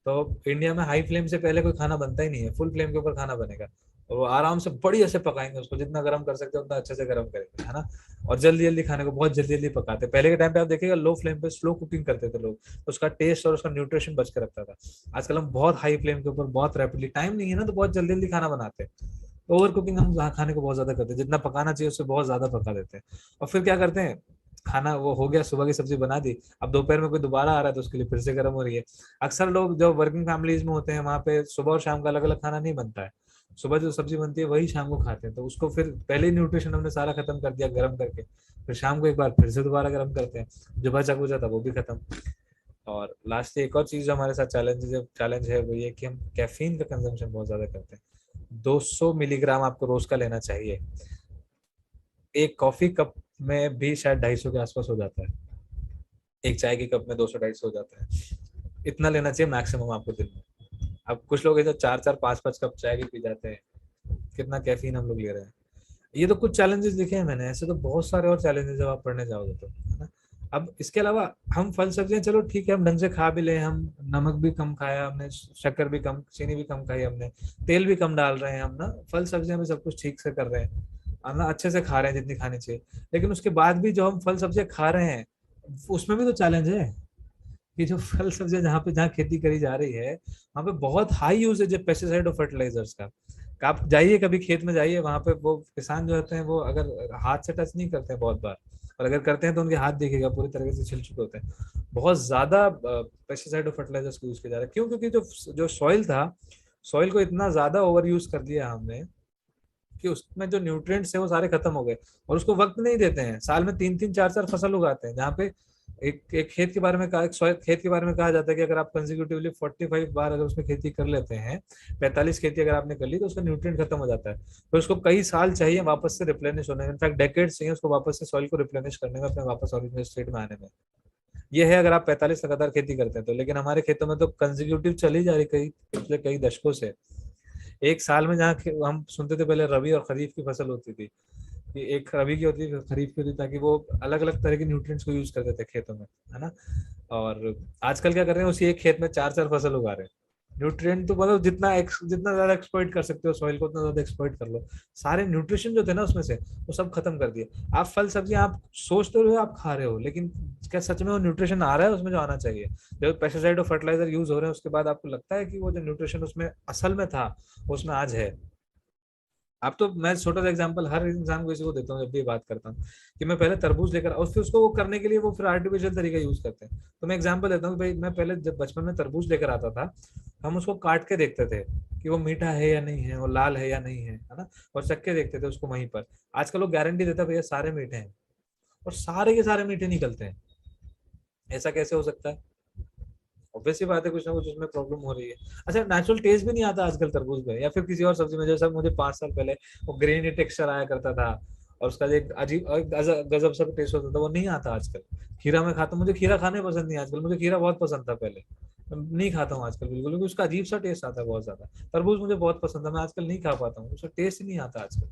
तो इंडिया में हाई फ्लेम से पहले कोई खाना बनता ही नहीं है, फुल फ्लेम के ऊपर खाना बनेगा, और वो आराम से बढ़िया से पकाएंगे उसको, जितना गर्म कर सकते हैं उतना अच्छे से गर्म करेंगे, है ना। और जल्दी जल्दी खाने को बहुत जल्दी जल्दी पकाते हैं। पहले के टाइम पे आप देखिएगा लो फ्लेम पे स्लो कुकिंग करते थे लोग, उसका टेस्ट और उसका न्यूट्रिशन बच के रखता था। आजकल हम बहुत हाई फ्लेम के ऊपर बहुत रैपिडली, टाइम नहीं है ना, तो बहुत जल्दी जल्दी खाना बनाते हैं। ओवर कुकिंग हम खाने को बहुत ज्यादा करते हैं, जितना पकाना चाहिए उससे बहुत ज्यादा पका देते हैं। और फिर क्या करते हैं, खाना वो हो गया, सुबह की सब्जी बना दी, अब दोपहर में कोई दोबारा आ रहा है तो उसके लिए फिर से गर्म हो रही है। अक्सर लोग जो वर्किंग फैमिलीज में होते हैं वहां पे सुबह और शाम का अलग अलग खाना नहीं बनता है, सुबह जो सब्जी बनती है वही शाम को खाते हैं, तो उसको फिर पहले ही न्यूट्रिशन हमने सारा खत्म कर दिया गर्म करके, फिर शाम को एक बार फिर से दोबारा गर्म करते हैं, जो बचा कुचा था वो भी खत्म। और लास्ट एक और चीज जो हमारे साथ चैलेंज है वो ये कि हम कैफीन का कंजम्पशन बहुत ज्यादा करते हैं। 200 मिलीग्राम आपको रोज का लेना चाहिए। एक कॉफी कप में भी शायद 250 के आसपास हो जाता है, एक चाय के कप में 200-250 हो जाता है। इतना लेना चाहिए मैक्सिमम आपको दिन में। अब कुछ लोग ऐसे 4-4, 5-5 कप चाय भी पी जाते हैं, कितना कैफीन हम लोग ले रहे हैं। ये तो कुछ चैलेंजेस लिखे हैं मैंने, ऐसे तो बहुत सारे और चैलेंजेस जब आप पढ़ने जाओगे तो, है ना। अब इसके अलावा हम फल सब्जियां चलो ठीक है, हम ढंग से खा भी ले, हम नमक भी कम खाया हमने, शक्कर भी कम, चीनी भी कम खाई हमने, तेल भी कम डाल रहे हैं हम ना, फल सब्जियां भी सब कुछ ठीक से कर रहे हैं, हम ना अच्छे से खा रहे हैं जितनी खानी चाहिए। लेकिन उसके बाद भी जो हम फल सब्जियां खा रहे हैं उसमें भी तो चैलेंज है कि जो फल सब्जियां जहाँ खेती करी जा रही है वहाँ पे बहुत हाई यूजेज है पेस्टिसाइड और फर्टिलाइजर्स का। आप जाइए कभी खेत में जाइए, वहां पे वो किसान जो होते हैं वो अगर हाथ से टच नहीं करते हैं बहुत बार, और अगर करते हैं तो उनके हाथ देखिएगा पूरी तरीके से छिल चुके होते हैं। बहुत ज्यादा पेस्टिसाइड और फर्टिलाइजर्स यूज किया जा रहा है। क्यों? क्योंकि जो सॉइल था, सॉइल को इतना ज्यादा ओवर यूज कर दिया हमने कि उसमें जो न्यूट्रिएंट्स है वो सारे खत्म हो गए। और उसको वक्त नहीं देते हैं, साल में 3-3 4-4 फसल उगाते हैं। जहाँ पे एक खेत के बारे में कहा, एक खेत के बारे में कहा जाता है कि अगर आप कंसेक्यूटिवली 45 बार अगर उसमें खेती कर लेते हैं, 45 खेती अगर आपने कर ली, तो उसका न्यूट्रिएंट खत्म हो जाता है। तो उसको कई साल चाहिए वापस से रिप्लेनिश होने में, इनफैक्ट डेकेड्स चाहिए उसको वापस से सॉइल को रिप्लेनिश करने में, अपने वापस ओरिजिनल स्टेट में आने में। ये है अगर आप 45 लगातार खेती करते हैं तो। लेकिन हमारे खेतों में तो कंसेक्यूटिव चली जा रही पिछले कई दशकों से। एक साल में जहाँ हम सुनते थे पहले रबी और खरीफ की फसल होती थी, कि एक रबी की होती थी, खरीफ की होती थी, ताकि वो अलग अलग तरह के न्यूट्रिएंट्स को यूज करते थे खेतों में, है ना। और आजकल क्या कर रहे हैं, उसी एक खेत में 4-4 फसल उगा रहे हैं। न्यूट्रिएंट तो मतलब जितना ज्यादा एक्सप्लॉइट कर सकते हो सॉइल को, उतना ज्यादा एक्सप्लॉइट कर लो। सारे न्यूट्रिशन जो थे ना उसमें से, वो सब खत्म कर दिए। आप फल सब्जियां आप सोचते हो आप खा रहे हो, लेकिन क्या सच में वो न्यूट्रिशन आ रहा है उसमें जो आना चाहिए? जब पेस्टिसाइड और फर्टिलाइजर यूज हो रहे हैं उसके बाद आपको लगता है कि वो जो न्यूट्रिशन उसमें असल में था उसमें आज है? अब तो मैं छोटा सा एग्जांपल हर इंसान को, इसी को देता हूँ जब भी बात करता हूँ, कि मैं पहले तरबूज लेकर, और फिर उसको वो करने के लिए वो फिर आर्टिफिशियल तरीका यूज करते हैं। तो मैं एग्जांपल देता हूँ भाई, मैं पहले जब बचपन में तरबूज लेकर आता था, हम उसको काट के देखते थे कि वो मीठा है या नहीं है, वो लाल है या नहीं है ना, और चख के देखते थे उसको वहीं पर। आजकल लोग गारंटी देता है भैया सारे मीठे हैं, और सारे के सारे मीठे निकलते हैं। ऐसा कैसे हो सकता है? ऑब्वियसली बात है, कुछ ना कुछ उसमें प्रॉब्लम हो रही है। अच्छा, नेचुरल टेस्ट भी नहीं आता आजकल तरबूज में या फिर किसी और सब्जी में। जैसा मुझे 5 साल पहले वो ग्रेनी टेक्सचर आया करता था, और उसका एक अजीब गजब सा टेस्ट होता था, वो नहीं आता आजकल। खीरा में खाता हूँ, मुझे खीरा खाने पसंद नहीं आजकल। मुझे खीरा बहुत पसंद था पहले, नहीं खाता हूँ आजकल बिल्कुल, क्योंकि उसका अजीब सा टेस्ट आता है बहुत ज्यादा। तरबूज मुझे बहुत पसंद था, मैं आजकल नहीं खा पाता हूँ, उसका टेस्ट ही नहीं आता आजकल।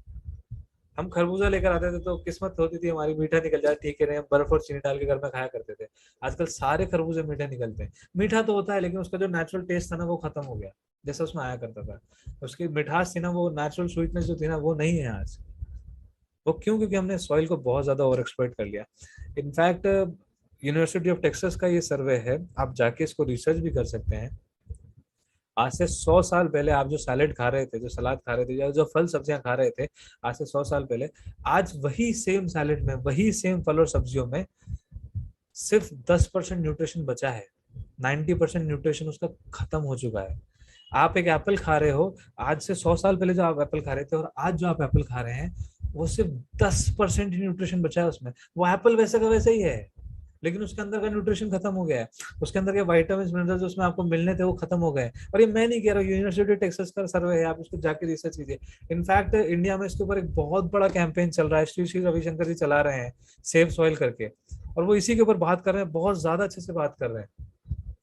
हम खरबूजा लेकर आते थे तो किस्मत होती थी हमारी, मीठा निकल जाए, ठीक है, बर्फ और चीनी डाल के घर में खाया करते थे। आजकल सारे खरबूजे मीठे निकलते हैं। मीठा तो होता है लेकिन उसका जो नेचुरल टेस्ट था ना वो खत्म हो गया, जैसा उसमें आया करता था। उसकी मिठास थी ना, वो नेचुरल स्वीटनेस जो थी ना, वो नहीं है आज। वो क्यों? क्योंकि हमने सॉइल को बहुत ज्यादा ओवर एक्सप्लॉइट कर लिया। इनफैक्ट यूनिवर्सिटी ऑफ टेक्सास का ये सर्वे है, आप जाके इसको रिसर्च भी कर सकते हैं। आज से 100 साल पहले आप जो सैलेड खा रहे थे, जो सलाद खा रहे थे, या जो फल सब्जियां खा रहे थे आज से 100 साल पहले, आज वही सेम सैलेड में, वही सेम फल और सब्जियों में सिर्फ 10% न्यूट्रिशन बचा है। 90% न्यूट्रिशन उसका खत्म हो चुका है। आप एक एप्पल खा रहे हो, आज से 100 साल पहले जो आप एप्पल खा रहे थे और आज जो आप एप्पल खा रहे हैं, वो सिर्फ 10% ही न्यूट्रिशन बचा है उसमें। वो एप्पल वैसे का वैसे ही है, लेकिन उसके अंदर का न्यूट्रिशन खत्म हो गया है। उसके अंदर के विटामिन मिनरल्स उसमें आपको मिलने थे वो खत्म हो गए। और ये मैं नहीं कह रहा हूँ, यूनिवर्सिटी टेक्सास का सर्वे है, आप उसको जाके रिसर्च कीजिए। इनफैक्ट इंडिया में इसके ऊपर एक बहुत बड़ा कैंपेन चल रहा है, श्री रविशंकर जी चला रहे हैं, सेव सॉइल करके। और वो इसी के ऊपर बात कर रहे हैं, बहुत ज्यादा अच्छे से बात कर रहे हैं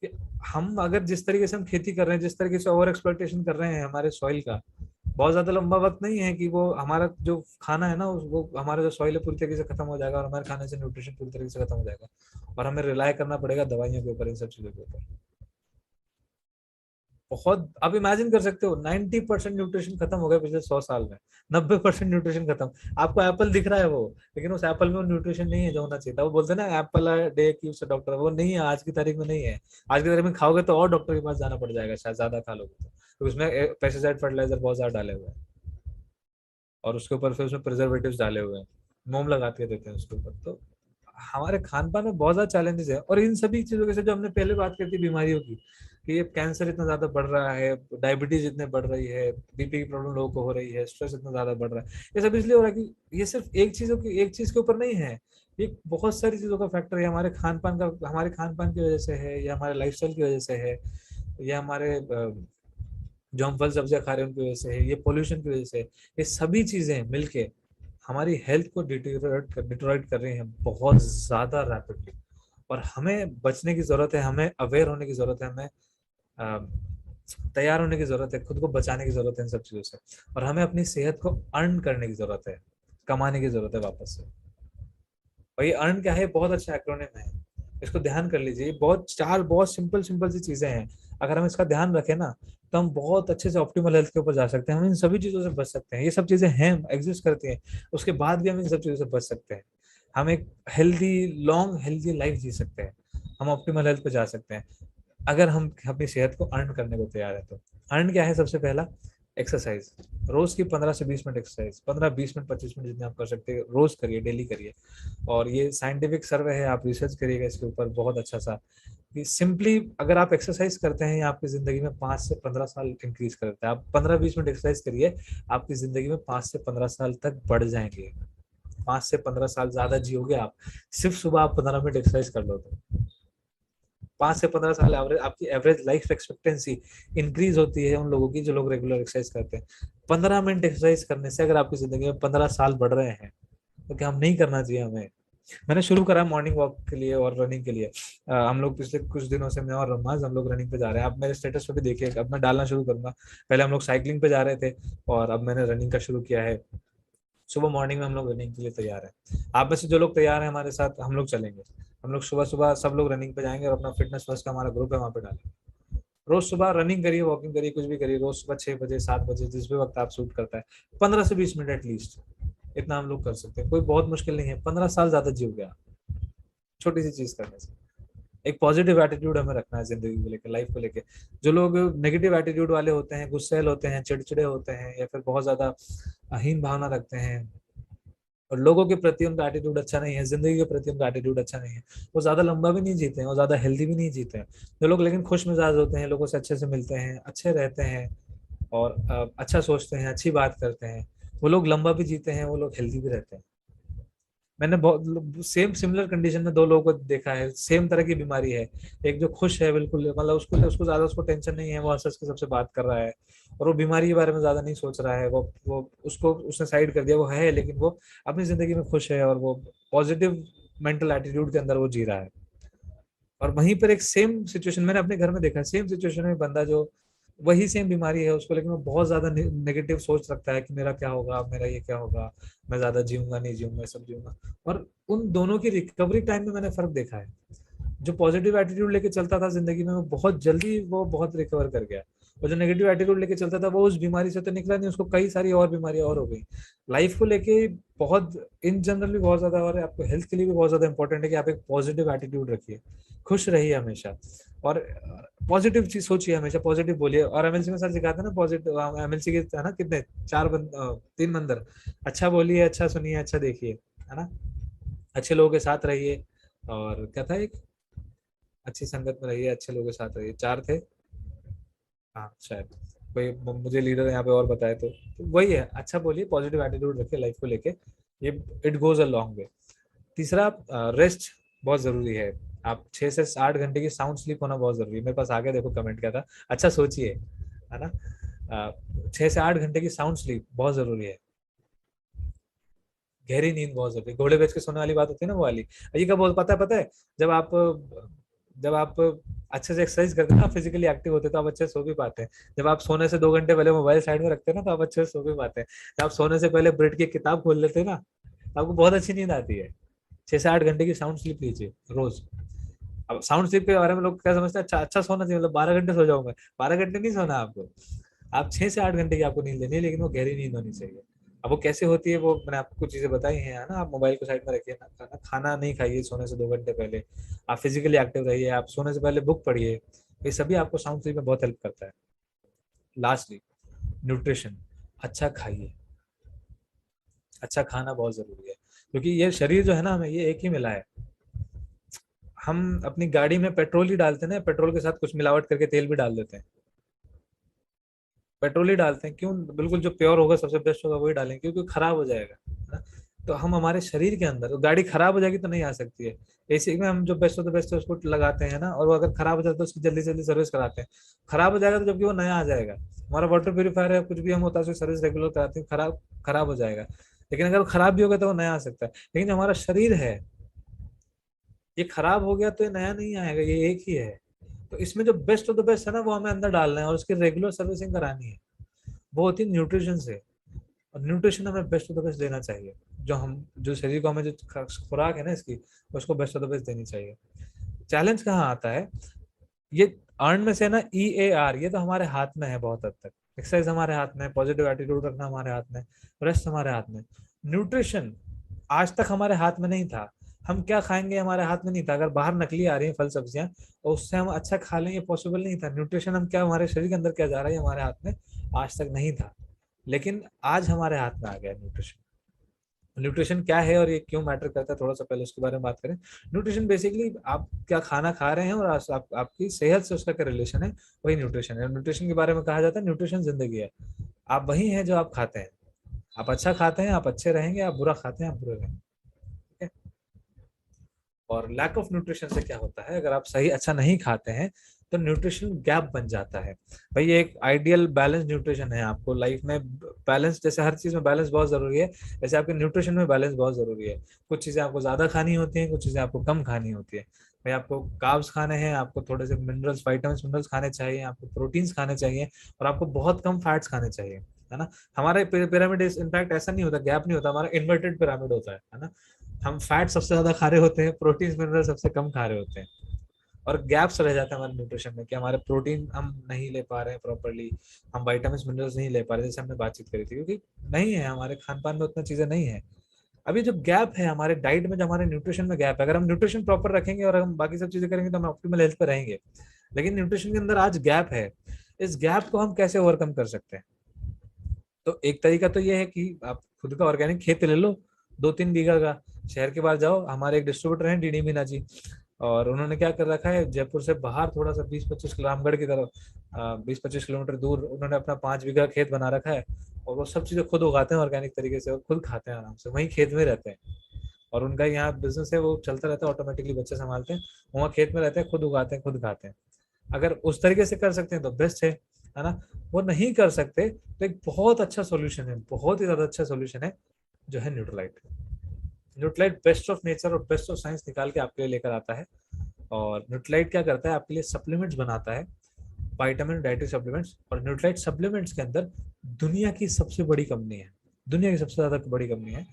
कि हम अगर जिस तरीके से हम खेती कर रहे हैं, जिस तरीके से ओवर एक्सप्लॉइटेशन कर रहे हैं हमारे सॉइल का, बहुत ज्यादा लंबा वक्त नहीं है कि वो हमारा जो खाना है ना, वो हमारा जो सॉइल है पूरी तरीके से खत्म हो जाएगा, और हमारे खाने से न्यूट्रिशन पूरी तरीके से खत्म हो जाएगा, और हमें रिलाय करना पड़ेगा दवाइयों के ऊपर, इन सब चीजों के ऊपर। बहुत, आप इमेजिन कर सकते हो 90% न्यूट्रिशन खत्म हो गया पिछले 100 साल में। 90% न्यूट्रिशन खत्म। आपको एप्पल दिख रहा है वो, लेकिन उस एप्पल में वो न्यूट्रिशन नहीं है जो होना चाहिए था। वो बोलते हैं ना, Apple day keeps a doctor, वो नहीं है आज की तारीख में, नहीं है। आज की तारीख में खाओगे तो और डॉक्टर के पास जाना पड़ जाएगा शायद, ज्यादा खा लोगे तो उसमें पेस्टिसाइड फर्टिलाइजर बहुत ज्यादा डाले हुए हैं, और उसके ऊपर फिर उसमें प्रिजर्वेटिव्स डाले हुए हैं, मोम लगा के देते हैं उसके ऊपर। तो हमारे खान पान में बहुत ज्यादा चैलेंजेस है। और इन सभी चीजों के से जो हमने पहले बात की थी बीमारियों की, कि ये कैंसर इतना ज्यादा बढ़ रहा है, डायबिटीज इतने बढ़ रही है, बीपी की प्रॉब्लम लोगों को हो रही है, स्ट्रेस इतना ज्यादा बढ़ रहा है, ये सब इसलिए हो रहा है कि ये सिर्फ एक चीज के ऊपर नहीं है, ये बहुत सारी चीजों का फैक्टर है। हमारे खान पान का, हमारे खान पान की वजह से है, या हमारे लाइफस्टाइल की वजह से है, या हमारे जो हम फल सब्जियां खा रहे हैं उनकी वजह से है, ये पोल्यूशन की वजह से है। ये सभी चीजें मिलके हमारी हेल्थ को डिटोरेट कर रही हैं बहुत ज्यादा रैपिडली। और हमें बचने की जरूरत है, हमें अवेयर होने की जरूरत है, हमें तैयार होने की जरूरत है, खुद को बचाने की जरूरत है इन सब चीजों से। और हमें अपनी सेहत को अर्न करने की जरूरत है, कमाने की जरूरत है वापस से। और ये अर्न क्या है, बहुत अच्छा एक्रोनिम है, इसको ध्यान कर लीजिए। बहुत सिंपल सिंपल सी चीजें हैं, अगर हम इसका ध्यान रखें ना, तो हम बहुत अच्छे से ऑप्टिमल हेल्थ के ऊपर जा सकते हैं। हम इन सभी चीजों से बच सकते हैं, ये सब चीजें हैं, एग्जिस्ट करती हैं, उसके बाद भी हम इन सब चीजों से बच सकते हैं। हम एक हेल्दी लाइफ जी सकते हैं, हम ऑप्टिमल हेल्थ पे जा सकते हैं, अगर हम अपनी सेहत को अर्न करने को तैयार है तो। अर्न क्या है? सबसे पहला, एक्सरसाइज, रोज की 15 से 20 मिनट एक्सरसाइज, 15-20 मिनट 25 मिनट जितने आप कर सकते हैं रोज करिए, डेली करिए। और ये साइंटिफिक सर्वे है, आप रिसर्च करिएगा इसके ऊपर बहुत अच्छा सा, कि सिंपली अगर आप एक्सरसाइज करते हैं, ये आपकी जिंदगी में 5 से 15 साल इंक्रीज करता है। आप 15-20 मिनट एक्सरसाइज करिए, आपकी जिंदगी में 5 से 15 साल तक बढ़ जाएंगे। 5 से 15 साल ज्यादा जियोगे आप, सिर्फ सुबह आप 15 मिनट एक्सरसाइज कर लो तो 5 से 15 साल एवरेज आपकी एवरेज लाइफ एक्सपेक्टेंसी इंक्रीज होती है उन लोगों की जो लोग रेगुलर एक्सरसाइज करते हैं। 15 मिनट एक्सरसाइज करने से अगर आपकी जिंदगी में 15 साल बढ़ रहे हैं तो क्या हम नहीं करना चाहिए हमें। मैंने शुरू करा मॉर्निंग वॉक के लिए और रनिंग के लिए। हम लोग पिछले कुछ दिनों से, मैं और रमाज, हम लोग रनिंग पे जा रहे हैं। आप मेरे स्टेटस पे भी देखिए, अब मैं डालना शुरू करूंगा। पहले हम लोग साइकिलिंग पे जा रहे थे और अब मैंने रनिंग का शुरू किया है। सुबह मॉर्निंग में हम लोग रनिंग के लिए तैयार हैं। आप में से जो लोग तैयार हैं हमारे साथ, हम लोग चलेंगे। हम लोग सुबह सुबह सब लोग रनिंग पे जाएंगे और अपना फिटनेस फर्स्ट का हमारा ग्रुप है, वहाँ पे डालेंगे। रोज सुबह रनिंग करिए, वॉकिंग करिए, कुछ भी करिए, रोज सुबह 6 बजे 7 बजे जिस भी वक्त आप सूट करता है, 15 से 20 मिनट एटलीस्ट, इतना हम लोग कर सकते हैं। कोई बहुत मुश्किल नहीं है, 15 साल ज्यादा जियोगे आप छोटी सी चीज करने से। एक पॉजिटिव एटीट्यूड हमें रखना है जिंदगी को लेकर, लाइफ को लेकर। जो लोग नेगेटिव एटीट्यूड वाले होते हैं, गुस्सैल होते हैं, चिड़चिड़े होते हैं, या फिर बहुत ज्यादा हीन भावना रखते हैं और लोगों के प्रति उनका एटीट्यूड अच्छा नहीं है, जिंदगी के प्रति उनका एटीट्यूड अच्छा नहीं है, वो ज्यादा लंबा भी नहीं जीते हैं, वो ज्यादा हेल्दी भी नहीं जीते हैं। जो लोग लेकिन खुश मिजाज होते हैं, लोगों से अच्छे से मिलते हैं, अच्छे रहते हैं और अच्छा सोचते हैं, अच्छी बात करते हैं, वो लोग लंबा भी जीते हैं, वो लोग हेल्दी भी रहते हैं। मैंने बहुत सेम सिमिलर कंडीशन में 2 लोगों को देखा है, सेम तरह की बीमारी है। एक जो खुश है बिल्कुल, मतलब उसको उसको ज्यादा उसको टेंशन नहीं है, वो हंस हंस के सबसे बात कर रहा है और वो बीमारी के बारे में ज्यादा नहीं सोच रहा है। वो उसको उसने साइड कर दिया, वो है लेकिन वो अपनी जिंदगी में खुश है और वो पॉजिटिव मेंटल एटीट्यूड के अंदर वो जी रहा है। और वहीं पर एक सेम सिचुएशन मैंने अपने घर में देखा, सेम सिचुएशन में बंदा जो वही सेम बीमारी है उसको, लेकिन वो बहुत ज्यादा नेगेटिव सोच रखता है कि मेरा क्या होगा, मेरा ये क्या होगा, मैं ज्यादा जीऊंगा नहीं जीऊंगा, सब जीऊंगा। और उन दोनों की रिकवरी टाइम में मैंने फर्क देखा है। जो पॉजिटिव एटीट्यूड लेके चलता था जिंदगी में, वो बहुत जल्दी वो बहुत रिकवर कर गया। और जो नेगेटिव एटीट्यूड लेके चलता था वो उस बीमारी से तो निकला नहीं, उसको कई सारी और बीमारियां और हो गई। लाइफ को लेके बहुत इन जनरल भी बहुत ज्यादा, और आपको हेल्थ के लिए भी बहुत ज्यादा इंपॉर्टेंट है कि आप एक पॉजिटिव एटीट्यूड रखिए, खुश रहिए हमेशा और पॉजिटिव चीज सोचिए, हमेशा पॉजिटिव बोलिए। और एमएलसी में सर सिखाते हैं ना पॉजिटिव, एमएलसी के है ना कितने 3 मंदिर, अच्छा बोलिए, अच्छा सुनिए, अच्छा देखिए, है ना, अच्छे लोगों के साथ रहिए, और क्या था एक, अच्छी संगत में रहिए, अच्छे लोगों के साथ रहिए, 4 थे। हाँ शायद कोई मुझे लीडर यहाँ पे और बताए तो वही है, अच्छा बोलिए, पॉजिटिव एटीट्यूड रखिए लाइफ को लेके, ये it goes a long way. तीसरा, रेस्ट बहुत जरूरी है। आप 6 से 8 घंटे की साउंड स्लीप होना बहुत जरूरी है। मेरे पास आगे देखो कमेंट क्या था, अच्छा सोचिए, है ना। 6 से 8 घंटे की साउंड स्लीप बहुत जरूरी है, गहरी नींद बहुत जरूरी है। घोड़े बेच के सोने वाली बात होती है ना, वो वाली। ये कब पता है, जब आप अच्छे से एक्सरसाइज करते हैं ना, फिजिकली एक्टिव होते हैं, तो आप अच्छे से सो भी पाते हैं। जब आप सोने से 2 घंटे पहले मोबाइल साइड में रखते हैं ना, तो आप अच्छे से सो भी पाते हैं। जब आप सोने से पहले ब्रेड की किताब खोल लेते हैं ना, तो आपको बहुत अच्छी नींद आती है। 6 से 8 घंटे की साउंड स्लीप लीजिए रोज। अब साउंड स्लीप के बारे में लोग क्या समझते हैं, अच्छा अच्छा सोना चाहिए, मतलब 12 घंटे सो जाऊंगा। 12 घंटे नहीं सोना आपको, आप 6 से 8 घंटे की आपको नींद लेनी है, लेकिन वो गहरी नींद होनी चाहिए। अब वो कैसे होती है, वो मैंने आपको कुछ चीजें बताई हैं, है ना। आप मोबाइल को साइड में रखिए, ना खाना नहीं खाइए सोने से 2 घंटे पहले, आप फिजिकली एक्टिव रहिए, आप सोने से पहले बुक पढ़िए, ये सभी आपको साउंड स्लीप में बहुत हेल्प करता है। लास्टली, न्यूट्रिशन, अच्छा खाइए, अच्छा खाना बहुत जरूरी है, क्योंकि ये शरीर जो है ना, हमें ये एक ही मिला है। हम अपनी गाड़ी में पेट्रोल ही डालते हैं ना, पेट्रोल के साथ कुछ मिलावट करके तेल भी डाल देते हैं, पेट्रोल ही डालते हैं, क्यों, बिल्कुल जो प्योर होगा सबसे बेस्ट होगा वही डालेंगे, क्योंकि खराब हो जाएगा, है ना? तो हम हमारे शरीर के अंदर, गाड़ी खराब हो जाएगी तो नहीं आ सकती है, एसी में हम जो बेस्ट ऑफ द बेस्ट है उसको लगाते हैं ना, और वो अगर खराब हो जाता है तो उसकी जल्दी से जल्दी सर्विस कराते हैं। खराब हो जाएगा तो जबकि वो नया आ जाएगा। हमारा वाटर प्यूरिफायर है, कुछ भी हम होता है उसकी सर्विस रेगुलर कराते हैं, खराब खराब हो जाएगा, लेकिन अगर वो खराब भी होगा तो वो नया आ सकता है। लेकिन जो हमारा शरीर है, ये खराब हो गया तो ये नया नहीं आएगा, ये एक ही है। तो इसमें जो बेस्ट ऑफ द बेस्ट है ना, वो हमें अंदर डालना है और उसकी रेगुलर सर्विसिंग करानी है। वो होती है न्यूट्रिशन से, और न्यूट्रिशन हमें बेस्ट ऑफ द बेस्ट देना चाहिए। जो शरीर को हमें जो खुराक है ना इसकी, उसको बेस्ट ऑफ द बेस्ट देनी चाहिए। चैलेंज कहाँ आता है, ये अर्न में से ना EAR, ये तो हमारे हाथ में है बहुत हद तक। एक्सरसाइज हमारे हाथ में है, पॉजिटिव एटीट्यूड रखना हमारे हाथ में, रेस्ट हमारे हाथ में। न्यूट्रिशन आज तक हमारे हाथ में नहीं था, हम क्या खाएंगे हमारे हाथ में नहीं था। अगर बाहर नकली आ रही है फल सब्जियां और उससे हम अच्छा खा लेंगे, पॉसिबल नहीं था। न्यूट्रिशन हम क्या, हमारे शरीर के अंदर क्या जा रहा है हमारे हाथ में आज तक नहीं था, लेकिन आज हमारे हाथ में आ गया न्यूट्रिशन। न्यूट्रिशन क्या है और ये क्यों मैटर करता है, थोड़ा सा पहले उसके बारे में बात करें। न्यूट्रिशन बेसिकली आप क्या खाना खा रहे हैं और आपकी सेहत से उसका क्या रिलेशन है, वही न्यूट्रिशन है। न्यूट्रिशन के बारे में कहा जाता है न्यूट्रिशन जिंदगी है। आप वही हैं जो आप खाते हैं। आप अच्छा खाते हैं आप अच्छे रहेंगे, आप बुरा खाते हैं आप बुरे रहेंगे, ठीक है। और लैक ऑफ न्यूट्रिशन से क्या होता है, अगर आप सही अच्छा नहीं खाते हैं तो न्यूट्रिशन गैप बन जाता है। भाई ये एक आइडियल बैलेंस न्यूट्रिशन है। आपको लाइफ में बैलेंस, जैसे हर चीज में बैलेंस बहुत जरूरी है, जैसे आपके न्यूट्रिशन में बैलेंस बहुत जरूरी है। कुछ चीजें आपको ज्यादा खानी होती हैं, कुछ चीजें आपको कम खानी होती है। भाई आपको कार्ब्स खाने हैं, आपको थोड़े से मिनरल्स, विटामिन्स, मिनरल्स खाने चाहिए, आपको प्रोटीन्स खाने चाहिए, और आपको बहुत कम फैट्स खाने चाहिए, है ना। हमारे पिरामिड इनफैक्ट ऐसा नहीं होता, गैप नहीं होता, हमारा इन्वर्टेड पिरामिड होता है ना। हम फैट सबसे ज्यादा खा रहे होते हैं, प्रोटीन मिनरल सबसे कम खा रहे होते हैं, और गैप्स रह जाते हैं हमारे न्यूट्रिशन में कि हमारे प्रोटीन हम नहीं ले पा रहे हैं प्रॉपर्ली, हम विटामिन मिनरल्स नहीं ले पा रहे, जैसे हमने बातचीत करी थी, क्योंकि नहीं है हमारे खान पान में उतना चीजें नहीं है। अभी जो गैप है हमारे डाइट में, जो हमारे न्यूट्रिशन में गैप है, अगर हम न्यूट्रिशन प्रॉपर रखेंगे और हम बाकी सब चीजें करेंगे तो हम ऑप्टिमल हेल्थ पे रहेंगे। लेकिन न्यूट्रिशन के अंदर आज गैप है। इस गैप को हम कैसे ओवरकम कर सकते हैं? तो एक तरीका तो ये है कि आप खुद का ऑर्गेनिक खेत ले लो, 2-3 बीघा का। शहर के बाहर जाओ, हमारे एक डिस्ट्रीब्यूटर हैं डीडी मीना जी, और उन्होंने क्या कर रखा है, जयपुर से बाहर थोड़ा सा 20-25 रामगढ़ की तरफ 20-25 किलोमीटर दूर उन्होंने अपना 5 बीघा खेत बना रखा है, और वो सब चीजें खुद उगाते हैं ऑर्गेनिक तरीके से, और खुद खाते हैं आराम से, वहीं खेत में रहते हैं। और उनका यहाँ बिजनेस है, वो चलता रहता है ऑटोमेटिकली, बच्चे संभालते हैं, वहाँ खेत में रहते हैं, खुद उगाते हैं, खुद खाते हैं। अगर उस तरीके से कर सकते हैं तो बेस्ट है ना। वो नहीं कर सकते तो एक बहुत अच्छा सोल्यूशन है, बहुत ही ज्यादा अच्छा सोल्यूशन है, जो है Nutrilite. Nutrilite best of nature और बेस्ट ऑफ साइंस निकाल के आपके लिए लेकर आता है। और न्यूट्रलाइट क्या करता है, आपके लिए सप्लीमेंट्स बनाता है, विटामिन डाइटरी सप्लीमेंट्स। और न्यूट्रलाइट सप्लीमेंट्स के अंदर दुनिया की सबसे बड़ी कंपनी है, दुनिया की सबसे ज्यादा बड़ी कंपनी है।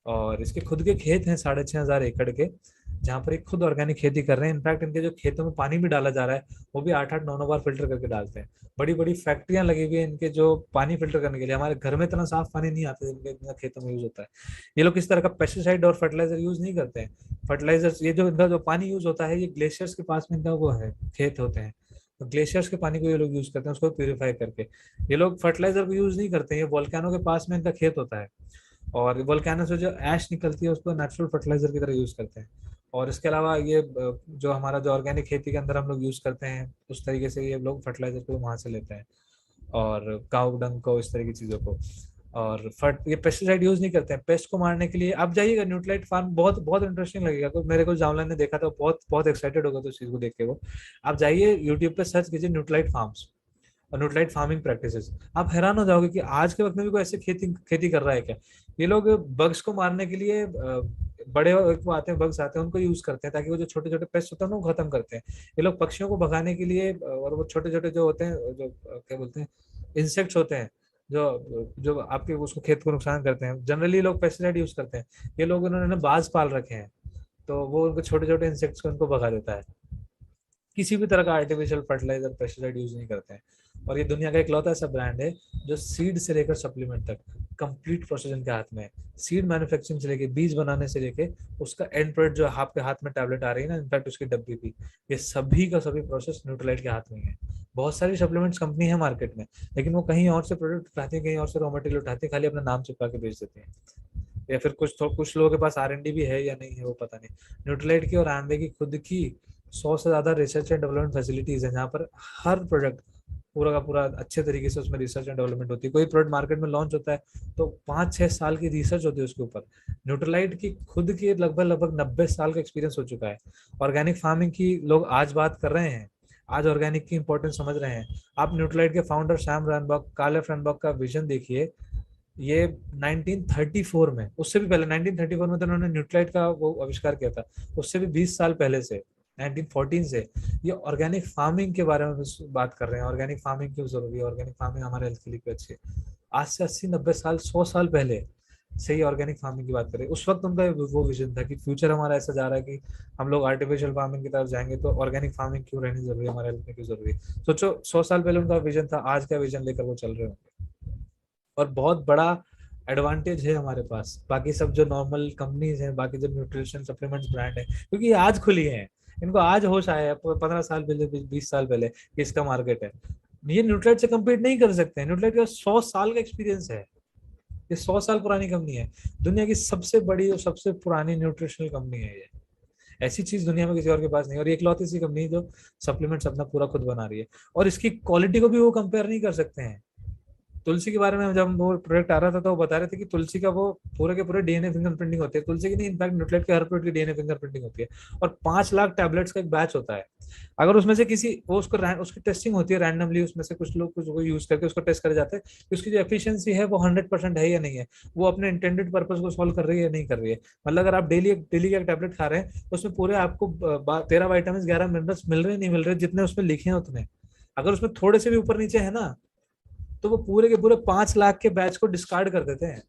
और इसके खुद के खेत हैं 6,500 एकड़ के, जहाँ पर ये खुद ऑर्गेनिक खेती कर रहे हैं। इनफैक्ट इनके जो खेतों में पानी भी डाला जा रहा है वो भी 8-8, 9-9 बार फिल्टर करके डालते हैं। बड़ी बड़ी फैक्ट्रियां लगी हुई है इनके जो पानी फिल्टर करने के लिए। हमारे घर में इतना साफ पानी नहीं आता जिनके इतना खेतों में यूज होता है। ये लोग किस तरह का पेस्टिसाइड और फर्टिलाइजर यूज नहीं करते हैं। फर्टिलाइजर्स, ये जो इनका जो पानी यूज होता है, ये ग्लेशियर्स के पास में इनका वो है, खेत होते हैं, तो ग्लेशियर्स के पानी को ये लोग यूज करते हैं, उसको प्यूरिफाई करके। ये लोग फर्टिलाइजर को यूज नहीं करते हैं, ये वोल्केनो के पास में इनका खेत होता है, और वोल्केनो से जो ऐश निकलती है उसको नेचुरल फर्टिलाइजर की तरह यूज करते हैं। और इसके अलावा ये जो हमारा जो ऑर्गेनिक खेती के अंदर हम लोग यूज करते हैं, उस तरीके से ये लोग फर्टिलाइजर को वहां से लेते हैं, और काउ डंग को, इस तरह की चीजों को। और ये पेस्टिसाइड यूज नहीं करते हैं पेस्ट को मारने के लिए। आप जाइएगा न्यूट्रलाइट फार्म, बहुत बहुत इंटरेस्टिंग लगेगा। तो मेरे को जावलन ने देखा था, बहुत बहुत एक्साइटेड होगा तो इस चीज को देख के वो। आप जाइए यूट्यूब पे सर्च कीजिए न्यूट्रलाइट फार्म्स और न्यूट्रलाइट फार्मिंग प्रैक्टिसेस। आप हैरान हो जाओगे कि आज के वक्त में भी कोई ऐसे खेती कर रहा है क्या। ये लोग बग्स को मारने के लिए बड़े वो आते हैं, बग्स आते हैं, उनको यूज करते हैं ताकि वो जो छोटे छोटे पेस्ट होते हैं उनको खत्म करते हैं। ये लोग पक्षियों को भगाने के लिए, और वो छोटे छोटे जो होते हैं, जो क्या बोलते हैं, इंसेक्ट्स होते हैं, जो जो आपके उसको खेत को नुकसान करते हैं, जनरली लोग पेस्टिसाइड यूज करते हैं। ये लोग, उन्होंने बाज पाल रखे हैं, तो वो उनको छोटे छोटे इंसेक्ट्स को उनको भगा देता है। किसी भी तरह का आर्टिफिशियल फर्टिलाइजर, पेस्टिसाइड यूज नहीं करते हैं। और ये दुनिया का इकलौता ऐसा ब्रांड है जो सीड से लेकर सप्लीमेंट तक कंप्लीट प्रोसेस इनके हाथ में है। सीड मैन्युफैक्चरिंग से लेके, बीज बनाने से लेके, उसका एंड प्रोडक्ट जो आपके हाथ में टैबलेट आ रही है ना, इनफैक्ट उसकी डब्बी भी, ये सभी का सभी प्रोसेस न्यूट्रलाइट के हाथ में है। बहुत सारी सप्लीमेंट्स कंपनी है मार्केट में, लेकिन वो कहीं और से प्रोडक्ट उठाते हैं, कहीं और से रॉ मटेरियल उठाते हैं, खाली अपना नाम चिपका के बेच देते हैं। या फिर कुछ लोगों के पास R&D भी है या नहीं है वो पता नहीं। न्यूट्रलाइट की और आम्बे की खुद की 100 से ज्यादा रिसर्च एंड डेवलपमेंट फैसिलिटीज है, जहाँ पर हर प्रोडक्ट पूरा का पूरा अच्छे तरीके से उसमें रिसर्च एंड डेवलपमेंट होती है। कोई प्रोडक्ट मार्केट में लॉन्च होता है तो 5-6 साल की रिसर्च होती है उसके ऊपर। न्यूट्रलाइट की खुद की लगभग 90 साल का एक्सपीरियंस हो चुका है। ऑर्गेनिक फार्मिंग की लोग आज बात कर रहे हैं, आज ऑर्गेनिक की इंपॉर्टेंस समझ रहे हैं। आप न्यूट्रलाइट के फाउंडर सैम रनबर्ग, कार्ल रनबर्ग का विजन देखिए। ये 1934 में, उससे भी पहले 1934 में तो उन्होंने न्यूट्रलाइट का वो आविष्कार किया था। उससे भी 20 साल पहले से, 1914 से ये ऑर्गेनिक फार्मिंग के बारे में बात कर रहे हैं। ऑर्गेनिक फार्मिंग क्यों जरूरी है, ऑर्गेनिक फार्मिंग हमारे हेल्थ के लिए क्यों अच्छी है। आज से 80-90 साल, 100 साल पहले से ही ऑर्गेनिक फार्मिंग की बात करें। उस वक्त उनका वो विजन था कि फ्यूचर हमारा ऐसा जा रहा है कि हम लोग आर्टिफिशियल फार्मिंग की तरफ जाएंगे, तो ऑर्गेनिक फार्मिंग क्यों रहनी जरूरी है, हमारे हेल्थ में क्यों जरूरी है। सोचो 100 साल पहले उनका विजन था, आज का विजन लेकर वो चल रहे होंगे। और बहुत बड़ा एडवांटेज है हमारे पास, बाकी सब जो नॉर्मल कंपनीज हैं, बाकी जो न्यूट्रिशन सप्लीमेंट्स ब्रांड है, क्योंकि ये आज खुली हैं, इनको आज होश आया है 15 साल पहले, 20 साल पहले कि इसका मार्केट है। ये न्यूट्राइट से कम्पीट नहीं कर सकते हैं। न्यूट्राइट का 100 साल का एक्सपीरियंस है, ये 100 साल पुरानी कंपनी है, दुनिया की सबसे बड़ी और सबसे पुरानी न्यूट्रिशनल कंपनी है ये। ऐसी चीज दुनिया में किसी और के पास नहीं, और ये इकलौती सी कंपनी जो सप्लीमेंट्स अपना पूरा खुद बना रही है, और इसकी क्वालिटी को भी वो कंपेयर नहीं कर सकते हैं। तुलसी के बारे में जब वो प्रोडक्ट आ रहा था तो वो बता रहे थे कि तुलसी का वो पूरे के पूरे डीएनए फिंगरप्रिंटिंग होती है, तुलसी की नहीं, इनफैक्ट न्यूट्राइट के हर प्रोडक्ट की डीएनए फिंगरप्रिंटिंग होती है, और 5 लाख टैबलेट्स का एक बैच होता है। अगर उसमें से किसी वो उसकी टेस्टिंग होती है रैंडमली, उसमें से कुछ लोग कुछ यूज करके उसको टेस्ट करे जाते हैं कि उसकी जो एफिशिएंसी है वो 100% है या नहीं है, वो अपने इंटेंडेड पर्पज को सॉल्व कर रही है या नहीं कर रही है। मतलब अगर आप डेली का एक टैबलेट खा रहे हैं, उसमें पूरे आपको 13 विटामिन 11 मिनरल्स मिल रहे नहीं मिल रहे जितने उसमें लिखे हैं उतने, अगर उसमें थोड़े से भी ऊपर नीचे है ना, तो वो पूरे के पूरे 5 लाख के बैच को डिस्कार्ड कर देते हैं।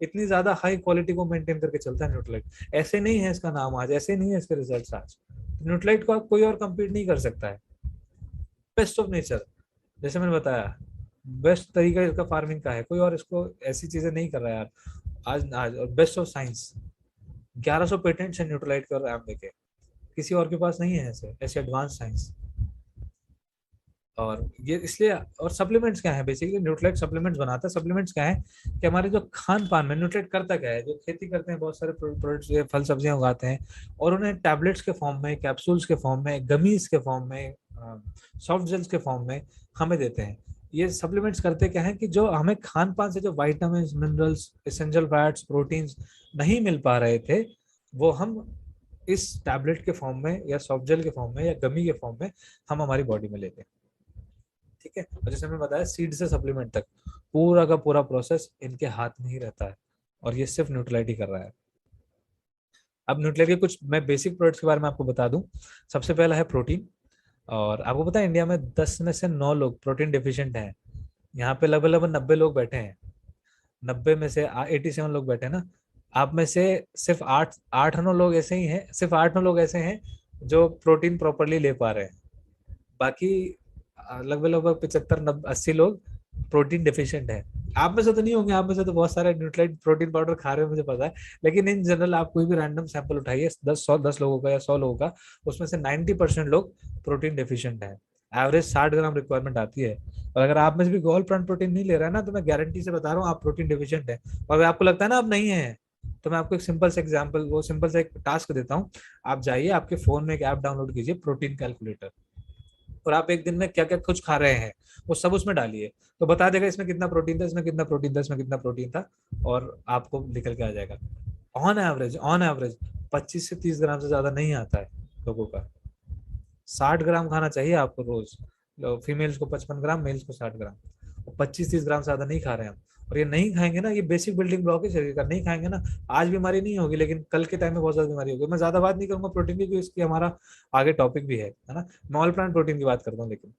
इतनी ज्यादा हाई क्वालिटी को मेंटेन करके चलता है न्यूट्राइट। ऐसे नहीं है इसका नाम आज, ऐसे नहीं है इसके रिजल्ट्स आज। न्यूट्राइट को कोई और कम्पीट नहीं कर सकता है। बेस्ट ऑफ नेचर, जैसे मैंने बताया, बेस्ट तरीका इसका फार्मिंग का है, कोई और इसको ऐसी चीजें नहीं कर रहा है यार आज। और बेस्ट ऑफ साइंस, 1100 पेटेंट्स है न्यूट्राइट के और एम्बे के, किसी और के पास नहीं है ऐसे एडवांस साइंस। और ये इसलिए, और सप्लीमेंट्स क्या है, बेसिकली न्यूट्राइट सप्लीमेंट्स बनाता है। सप्लीमेंट्स क्या है कि हमारे जो खान पान में न्यूट्राइट करता क्या है, जो खेती करते हैं बहुत सारे प्रोडक्ट्स, फल सब्जियां उगाते हैं और उन्हें टैबलेट्स के फॉर्म में, कैप्सूल्स के फॉर्म में, गमीज के फॉर्म में, सॉफ्ट जेल्स के फॉर्म में हमें देते हैं। ये सप्लीमेंट्स करते क्या है कि जो हमें खान पान से जो vitamin, minerals, essential fats, proteins नहीं मिल पा रहे थे, वो हम इस टैबलेट के फॉर्म में या सॉफ्ट जेल के फॉर्म में या गमी के फॉर्म में हम हमारी बॉडी में लेते हैं। ठीक है, और जैसे मैंने बताया सीड से सप्लीमेंट तक पूरा का पूरा प्रोसेस इनके हाथ में ही रहता है, और ये सिर्फ न्यूट्राइट ही कर रहा है। अब न्यूट्राइट के कुछ मैं बेसिक प्रोडक्ट्स के बारे में आपको बता दूं। सबसे पहला है प्रोटीन, और आपको पता है इंडिया में 10 में से 9 लोग प्रोटीन डिफिशिएंट हैं। यहाँ पे लगभग लगभग 90 लोग बैठे हैं, 90 में से 87 लोग बैठे हैं ना। आप में से सिर्फ 8-9 लोग ऐसे ही हैं, सिर्फ 8-9 लोग ऐसे हैं जो प्रोटीन प्रॉपरली ले पा रहे हैं। बाकी लगभग लगभग 75-80 लोग प्रोटीन डिफिशिएंट है। आप में से तो नहीं होंगे, आप में से तो बहुत सारे न्यूट्राइट प्रोटीन पाउडर खा रहे हो, मुझे पता है, लेकिन इन जनरल आप कोई भी रैंडम सैंपल उठाइए 10 लोगों का या 100 लोगों का, उसमें से 90% लोग प्रोटीन डिफिशिएंट है। एवरेज 60 ग्राम रिक्वायरमेंट आती है। और अगर आप में से भी गोल प्लांट प्रोटीन नहीं ले रहा है ना, तो मैं गारंटी से बता रहा हूँ आप प्रोटीन डिफिशिएंट है। और अगर आपको लगता है ना आप नहीं है, तो मैं आपको एक सिंपल से एग्जांपल, वो सिंपल से एक टास्क देता हूँ। आप जाइए, आपके फोन में एक ऐप डाउनलोड कीजिए, प्रोटीन कैलकुलेटर, और आप एक दिन में क्या क्या कुछ खा रहे हैं वो सब उसमें डालिए, तो बता देगा इसमें कितना प्रोटीन था, इसमें कितना प्रोटीन था, इसमें कितना प्रोटीन था, और आपको निकल के आ जाएगा। ऑन एवरेज 25 से 30 ग्राम से ज्यादा नहीं आता है लोगों का। 60 ग्राम खाना चाहिए आपको रोज, फीमेल्स को 55 ग्राम, मेल्स को 60 ग्राम, 25-30 ग्राम से ज्यादा नहीं खा रहे हैं हम। और ये नहीं खाएंगे ना, ये बेसिक बिल्डिंग ब्लॉक है शरीर का, नहीं खाएंगे ना, आज बीमारी नहीं होगी लेकिन कल के टाइम में बहुत ज्यादा बीमारी होगी। मैं ज्यादा बात नहीं करूंगा प्रोटीन की, क्योंकि इसकी हमारा आगे टॉपिक भी है ना। मैं ऑल प्लांट प्रोटीन की बात करता हूँ, लेकिन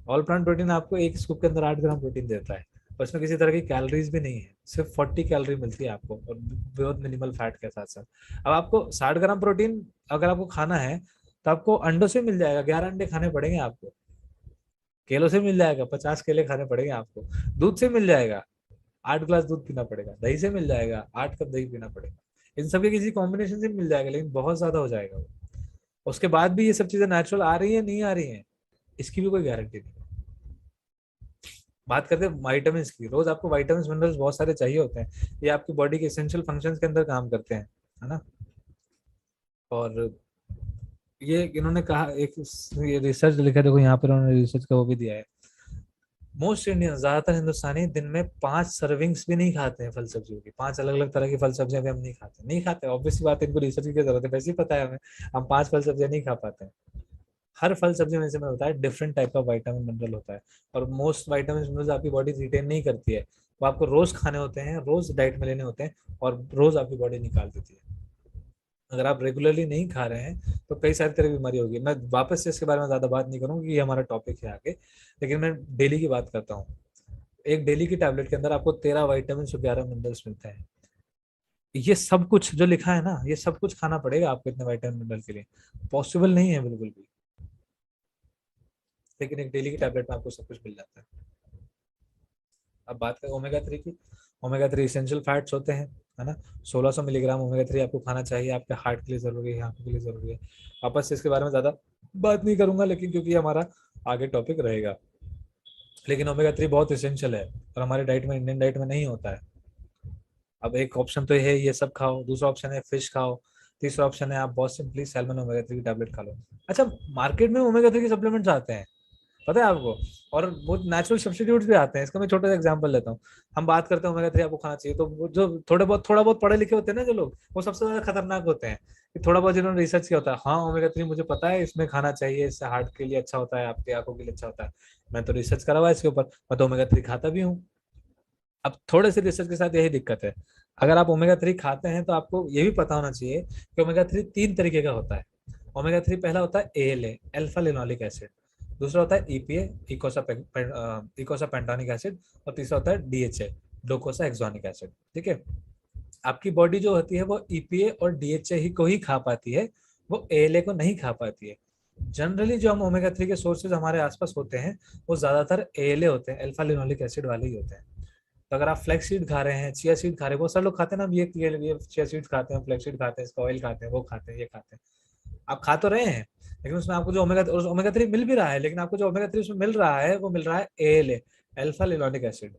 ऑल प्लांट प्रोटीन आपको एक स्कूप के अंदर 8 ग्राम प्रोटीन देता है, और इसमें किसी तरह की कैलोरीज भी नहीं है, सिर्फ 40 कैलोरी मिलती है आपको, और बहुत मिनिमल फैट के साथ साथ। अब आपको 60 ग्राम प्रोटीन अगर आपको खाना है, तो आपको अंडों से मिल जाएगा, 11 अंडे खाने पड़ेंगे आपको, केलों से मिल जाएगा, 50 केले खाने पड़ेंगे आपको, दूध से मिल जाएगा, 8 गिलास दूध पीना पड़ेगा, दही से मिल जाएगा, 8 कप दही पीना पड़ेगा, इन सब के किसी कॉम्बिनेशन से मिल जाएगा, लेकिन बहुत ज्यादा हो जाएगा वो। उसके बाद भी ये सब चीजें नेचुरल आ रही है नहीं आ रही है, इसकी भी कोई गारंटी नहीं। बात करते हैं वाइटामिन की, रोज आपको वाइटामिन मिनरल्स बहुत सारे चाहिए होते हैं, ये आपकी बॉडी के एसेंशियल फंक्शंस के अंदर काम करते हैं, है ना। और ये इन्होंने कहा, एक ये रिसर्च लिखा, देखो यहाँ पर उन्होंने रिसर्च का वो भी दिया है। मोस्ट इंडियन, ज्यादातर हिंदुस्तानी दिन में 5 सर्विंग्स भी नहीं खाते हैं फल सब्जियों की, 5 अलग अलग तरह की फल सब्जियां भी हम नहीं खाते ऑब्वियसली बात है, इनको रिसर्च की क्या जरूरत है, वैसे ही पता है हमें, हम 5 फल सब्जियां नहीं खा पाते हैं। हर फल सब्जी में से मैं बताया डिफरेंट टाइप का विटामिन मिनरल होता है, और मोस्ट विटामिन मिनरल्स आपकी बॉडी रिटेन नहीं करती है, वो आपको रोज खाने होते हैं, रोज डाइट में लेने होते हैं, और रोज आपकी बॉडी निकाल देती है। अगर आप रेगुलरली नहीं खा रहे हैं तो कई सारी तरह की बीमारी होगी। मैं वापस से इसके बारे में ज्यादा बात नहीं करूंगा, ये हमारा टॉपिक है आगे, लेकिन मैं डेली की बात करता हूँ। एक डेली की टैबलेट के अंदर आपको 13 विटामिन और 11 मिनरल्स मिलते हैं। ये सब कुछ जो लिखा है ना, ये सब कुछ खाना पड़ेगा आपको इतने विटामिन मिनरल के लिए, पॉसिबल नहीं है बिल्कुल भी, लेकिन एक डेली की टैबलेट में आपको सब कुछ मिल जाता है। अब बात करें ओमेगा 3 की। ओमेगा 3 इसेंशियल फैट्स होते हैं, है ना। 1600 मिलीग्राम ओमेगा 3 आपको खाना चाहिए, आपके हार्ट के लिए जरूरी है, आंखों के लिए जरूरी है। वापस से इसके बारे में ज्यादा बात नहीं करूंगा, लेकिन क्योंकि हमारा आगे टॉपिक रहेगा। लेकिन ओमेगा 3 बहुत इसेंशियल है और हमारे डाइट में, इंडियन डाइट में नहीं होता है। अब एक ऑप्शन तो है ये सब खाओ, दूसरा ऑप्शन है फिश खाओ, तीसरा ऑप्शन है आप बहुत सिंपली सैल्मन ओमेगा 3 की टैबलेट खा लो। अच्छा, मार्केट में ओमेगा 3 के सप्लीमेंट्स आते हैं, पता है आपको, और वो नेचुरल सब्स्टिट्यूट्स भी आते हैं। इसका मैं छोटा सा एग्जांपल लेता हूँ। हम बात करते हैं ओमेगा 3 आपको खाना चाहिए, तो वो जो थोड़ा बहुत पढ़े लिखे होते हैं ना जो लोग, वो सबसे ज्यादा खतरनाक होते हैं। कि थोड़ा बहुत जिन्होंने रिसर्च किया होता है, हाँ ओमेगा 3 मुझे पता है इसमें खाना चाहिए, इससे हार्ट के लिए अच्छा होता है, आपकी आंखों के लिए अच्छा होता है, मैं तो रिसर्च करा हुआ है इसके ऊपर, मैं तो ओमेगा 3 खाता भी हूँ। अब थोड़े से रिसर्च के साथ यही दिक्कत है, अगर आप ओमेगा 3 खाते हैं तो आपको ये भी पता होना चाहिए कि ओमेगा 3 तीन तरीके का होता है। ओमेगा 3 पहला होता है ALA, अल्फा लिनोलिक एसिड। दूसरा होता है EPA, इकोसा पेंटोनिक एसिड। और तीसरा होता है DHA, डोकोसा हेक्सोनिक एसिड। ठीक है, आपकी बॉडी जो होती है वो EPA और DHA ही को ही खा पाती है, वो ALA को नहीं खा पाती है। जनरली जो हम ओमेगा 3 के सोर्सेज हमारे आसपास होते हैं वो ज्यादातर ALA होते हैं, अल्फा लिनोलिक एसिड वाले ही होते हैं। तो अगर आप फ्लैक्स सीड खा रहे हैं, चिया सीड खा रहे हैं, बहुत सारे लोग खाते हैं ना, ये चिया सीड खाते हैं, फ्लैक्स सीड खाते हैं, इसका ऑयल खाते हैं, वो खाते हैं, ये खाते हैं, आप खा तो रहे हैं, लेकिन उसमें आपको जो ओमेगा 3 मिल भी रहा है, लेकिन आपको जो ओमेगा 3 उसमें मिल रहा है वो मिल रहा है ALA, अल्फा लिनोलिक एसिड।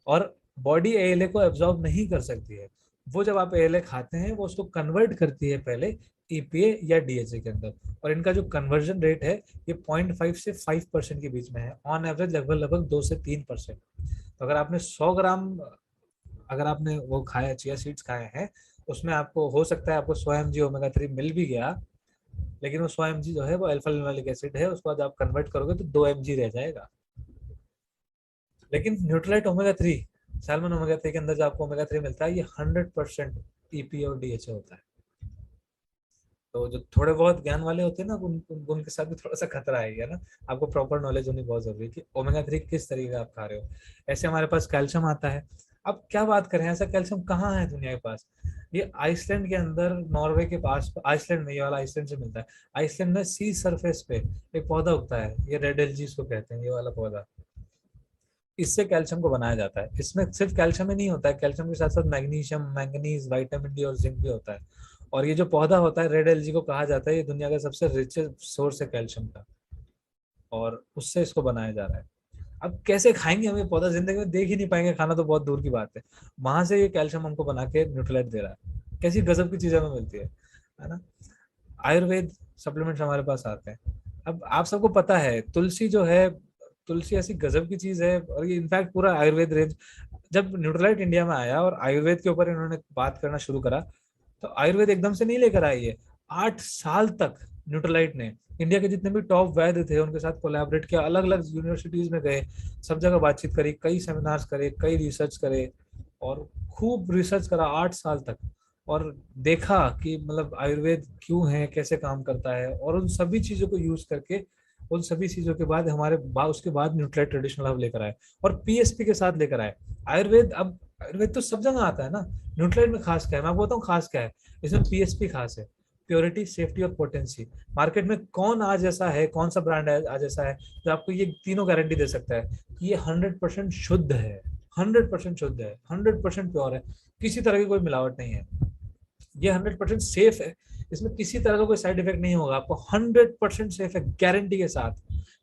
और बॉडी ALA को एब्जॉर्ब नहीं कर सकती है। वो जब आप ALA खाते हैं वो उसको कन्वर्ट करती है पहले EPA या DHA के अंदर, और इनका जो कन्वर्जन रेट है ये 0.5 से 5% के बीच में है, ऑन एवरेज लगभग 2 से 3%। तो अगर आपने 100 ग्राम, अगर आपने वो खाया, चिया सीड्स खाए हैं, उसमें आपको हो सकता है आपको 100 mg ओमेगा 3 मिल भी गया, लेकिन वो 100 mg जो है वो अल्फा लिनोलिक एसिड है, उसके बाद आप कन्वर्ट करोगे तो 2 mg रह जाएगा। लेकिन न्यूट्रालाइट ओमेगा 3, सैल्मन ओमेगा 3 के अंदर जो आपको ओमेगा 3 मिलता है ये 100% EPA और DHA होता है। तो जो थोड़े बहुत ज्ञान वाले होते हैं ना, उनके साथ भी थोड़ा सा खतरा है ना। आपको प्रॉपर नॉलेज होनी बहुत जरूरी है कि ओमेगा 3 किस तरीके का आप खा रहे हो। ऐसे हमारे पास कैल्शियम आता है। अब क्या बात करें, ऐसा कैल्शियम कहाँ है दुनिया के पास? ये आइसलैंड के अंदर, नॉर्वे के पास, आइसलैंड में, ये वाला आइसलैंड से मिलता है। आइसलैंड में सी सरफेस पे एक पौधा उगता है, ये रेड एल्जी इसको कहते हैं, ये वाला पौधा, इससे कैल्शियम को बनाया जाता है। इसमें सिर्फ कैल्शियम ही नहीं होता है, कैल्शियम के साथ साथ मैग्नीशियम, मैंगनीज, विटामिन डी और जिंक भी होता है। और ये जो पौधा होता है रेड एल्जी को कहा जाता है, ये दुनिया का सबसे रिचेस्ट सोर्स है कैल्शियम का, और उससे इसको बनाया जा रहा है। अब कैसे खाएंगे हम ये पौधा, जिंदगी में देख ही नहीं पाएंगे, खाना तो बहुत दूर की बात है। वहां से ये कैल्शियम हमको बना के न्यूट्रलाइट दे रहा है। कैसी गजब की चीजें हमें मिलती है ना। आयुर्वेद सप्लीमेंट्स हमारे पास आते हैं। अब आप सबको पता है तुलसी जो है, तुलसी ऐसी गजब की चीज है, और ये इनफैक्ट पूरा आयुर्वेद रेंज, जब न्यूट्रलाइट इंडिया में आया और आयुर्वेद के ऊपर इन्होंने बात करना शुरू करा, तो आयुर्वेद एकदम से नहीं लेकर आई है। 8 साल तक न्यूट्रलाइट ने इंडिया के जितने भी टॉप वैद्य थे उनके साथ कोलैबोरेट किया, अलग अलग यूनिवर्सिटीज में गए, सब जगह बातचीत करी, कई सेमिनार्स करे, कई रिसर्च करे, और खूब रिसर्च करा 8 साल तक, और देखा कि मतलब आयुर्वेद क्यों है, कैसे काम करता है, और उन सभी चीजों को यूज करके, उन सभी चीजों के बाद उसके बाद न्यूट्रलाइट ट्रेडिशनल हब लेकर आए और PSP के साथ लेकर आए आयुर्वेद। अब आयुर्वेद तो सब जगह आता है ना, न्यूट्रलाइट में खास क्या है, मैं आपको बताऊँ खास क्या है, इसमें PSP खास है, प्योरिटी, सेफ्टी और पोटेंसी। मार्केट में कौन आज ऐसा है, कौन सा ब्रांड है आज ऐसा है जो आपको ये तीनों गारंटी दे सकता है कि ये 100% शुद्ध है, 100% शुद्ध है, 100% प्योर है, किसी तरह की कोई मिलावट नहीं है, ये 100% सेफ है, इसमें किसी तरह का कोई साइड इफेक्ट नहीं होगा आपको, 100% सेफ है गारंटी के साथ,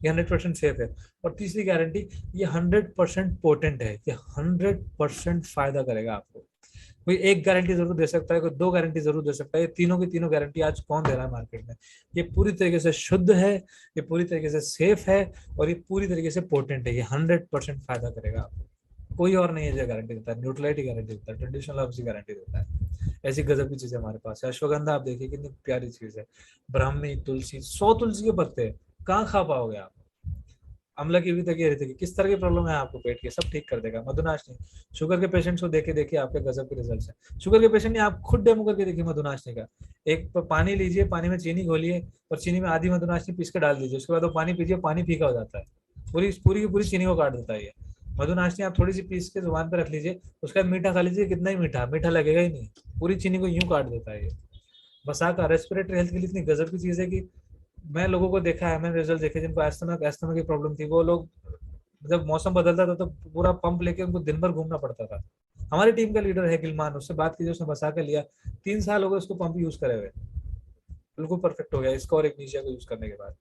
ये 100% सेफ है। और तीसरी गारंटी, ये 100% पोटेंट है, ये 100% फायदा करेगा आपको। कोई एक गारंटी जरूर दे सकता है, कोई 2 गारंटी जरूर दे सकता है, ये तीनों की तीनों गारंटी आज कौन दे रहा है मार्केट में? ये पूरी तरीके से शुद्ध है, ये पूरी तरीके से सेफ है, और ये पूरी तरीके से पोटेंट है, ये 100% फायदा करेगा आपको। कोई और नहीं है जो गारंटी देता है, न्यूट्रलाइट ही गारंटी देता है, ट्रेडिशनल हर्ब्स ही गारंटी देता है। ऐसी गजब की चीज हमारे पास है। अश्वगंधा आप देखिए कितनी प्यारी चीज है, ब्राह्मी तुलसी, 100 तुलसी के पत्ते कहाँ खा पाओगे आप? अम्ला की भी तकी रहती है, किस तरह की प्रॉब्लम है आपको पेट की, सब ठीक कर देगा। मधुनाशनी, शुगर के पेशेंट्स को देखे देखिए आपके गजब के रिजल्ट्स हैं। शुगर के पेशेंट ने, आप खुद डेमो करके देखिए मधुनाशनी का। एक पानी लीजिए, पानी में चीनी घोलिए और चीनी में आधी मधुनाशनी पीस के डाल दीजिए, उसके बाद वो पानी पीजिए, पानी फीका हो जाता है, पूरी पूरी की पूरी चीनी को काट देता है ये मधुनाशनी। आप थोड़ी सी पीस के जुबान पर रख लीजिए, उसके बाद मीठा खा लीजिए, कितना ही मीठा, मीठा लगेगा ही नहीं, पूरी चीनी को यूं काट देता है ये। बसाका रेस्पिरेटरी हेल्थ के लिए इतनी गजब की चीज है कि मैं लोगों को देखा है, मैंने रिजल्ट देखे जिनको एस्थमा की प्रॉब्लम थी, वो लोग जब मौसम बदलता था तो पूरा पंप लेके उनको दिन भर घूमना पड़ता था, हमारी टीम का लीडर है गिलमान, उससे बात कीजिए, उसने बसा के लिया, 3 साल हो गए उसको पंप यूज करे हुए, बिल्कुल परफेक्ट हो गया इसका और इग्निशिया को यूज करने के बाद।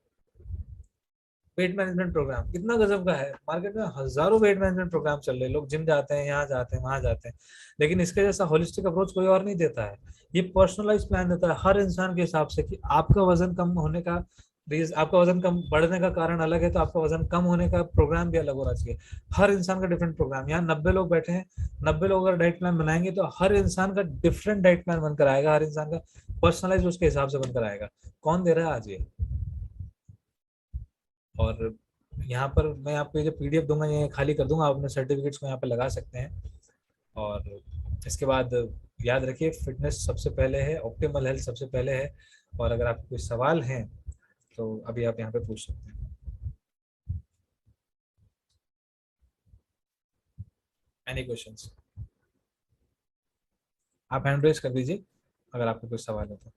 वेट मैनेजमेंट प्रोग्राम कितना गजब का है, मार्केट में हजारों वेट मैनेजमेंट प्रोग्राम चल रहे हैं, लोग जिम जाते हैं, यहाँ जाते हैं, वहां जाते हैं, लेकिन इसके जैसा होलिस्टिक अप्रोच कोई और नहीं देता है। ये पर्सनलाइज प्लान देता है हर इंसान के हिसाब से कि आपका वजन कम होने का आपका वजन कम बढ़ने का कारण अलग है, तो आपका वजन कम होने का प्रोग्राम भी अलग होना चाहिए। हर इंसान का डिफरेंट प्रोग्राम। यहाँ 90 लोग बैठे हैं, 90 लोग अगर डाइट प्लान बनाएंगे तो हर इंसान का डिफरेंट डाइट प्लान बनकर आएगा, हर इंसान का पर्सनलाइज उसके हिसाब से बनकर आएगा। कौन दे रहा है आज ये? और यहाँ पर मैं आपको ये जो पीडीएफ दूंगा ये खाली कर दूंगा, आप अपने सर्टिफिकेट्स को यहाँ पे लगा सकते हैं। और इसके बाद याद रखिए, फिटनेस सबसे पहले है, ऑप्टिमल हेल्थ सबसे पहले है। और अगर आपको कोई सवाल हैं तो अभी आप यहाँ पे पूछ सकते हैं। Any questions? आप हैंड रेज कर दीजिए अगर आपको कोई सवाल है तो।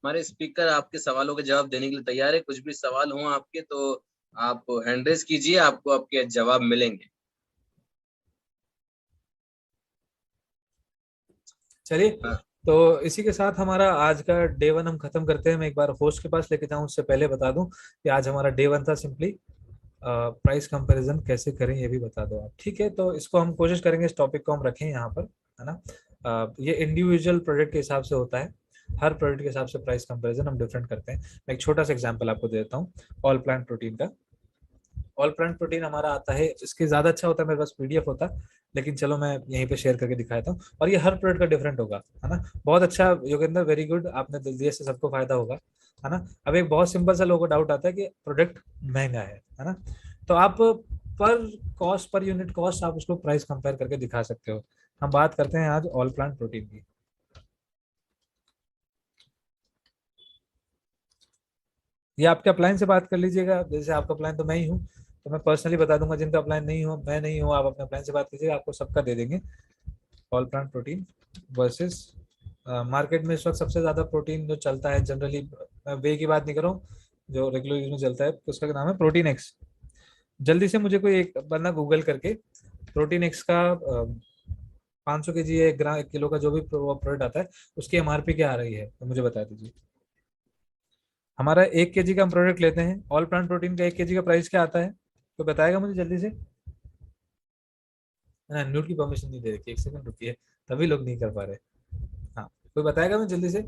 हमारे स्पीकर आपके सवालों के जवाब देने के लिए तैयार है। कुछ भी सवाल हो आपके तो आप हैंड रेज कीजिए, आपको आपके जवाब मिलेंगे। चलिए, हाँ। तो इसी के साथ हमारा आज का डे 1 हम खत्म करते हैं। मैं एक बार होस्ट के पास लेके जाऊं उससे पहले बता दूं कि आज हमारा डे 1 था सिंपली प्राइस कंपैरिजन कैसे करें ये भी बता दो आप। ठीक है, तो इसको हम कोशिश करेंगे, इस टॉपिक को हम रखें यहाँ पर, है ना। ये इंडिविजुअल प्रोडक्ट के हिसाब से होता है, हर प्रोडक्ट के हिसाब से प्राइस कंपैरिजन हम डिफरेंट करते हैं। मैं एक छोटा सा एग्जांपल आपको देता हूँ ऑल प्लांट प्रोटीन का। ऑल प्लांट प्रोटीन हमारा आता है, इसके ज्यादा अच्छा होता है मेरे पास पीडीएफ होता, लेकिन चलो मैं यहीं पे शेयर करके दिखाता हूँ। और ये हर प्रोडक्ट का डिफरेंट होगा, है ना। बहुत अच्छा योगेंद्र, वेरी गुड, आपने दिल दिए से सबको फायदा होगा, है ना। अब एक बहुत सिंपल सा लोगों को डाउट आता है कि प्रोडक्ट महंगा है ना। तो आप पर कॉस्ट, पर यूनिट कॉस्ट आप उसको प्राइस कंपेयर करके दिखा सकते हो। हम बात करते हैं आज ऑल प्लांट प्रोटीन की। ये आपके अपलाइन से बात कर लीजिएगा, जैसे आपका अपलाइन तो मैं ही हूँ, तो मैं पर्सनली बता दूंगा। जिनका अपलाइन नहीं हो, मैं नहीं हूँ, आप अपने अपलाइन से बात कीजिएगा, आपको सबका दे देंगे। All plant protein versus market में इस वक्त सबसे ज्यादा प्रोटीन जो चलता है जनरली, वे की बात नहीं कर रहा हूँ, जो रेगुलर यूज में चलता है उसका नाम है प्रोटीन एक्स। जल्दी से मुझे कोई एक बंदा गूगल करके प्रोटीन एक्स का 500 के जी या 1 किलो का जो भी प्रोडक्ट आता है उसकी एमआरपी क्या आ रही है तो मुझे बता दीजिए। हमारा 1 kg का हम प्रोडक्ट लेते हैं, ऑल प्लांट प्रोटीन का 1 kg का प्राइस क्या आता है तो बताएगा मुझे जल्दी से। ना, म्यूट की परमिशन नहीं दे रखी, एक सेकंड रुकिए, तभी लोग नहीं कर पा रहे। हाँ, कोई बताएगा मुझे जल्दी से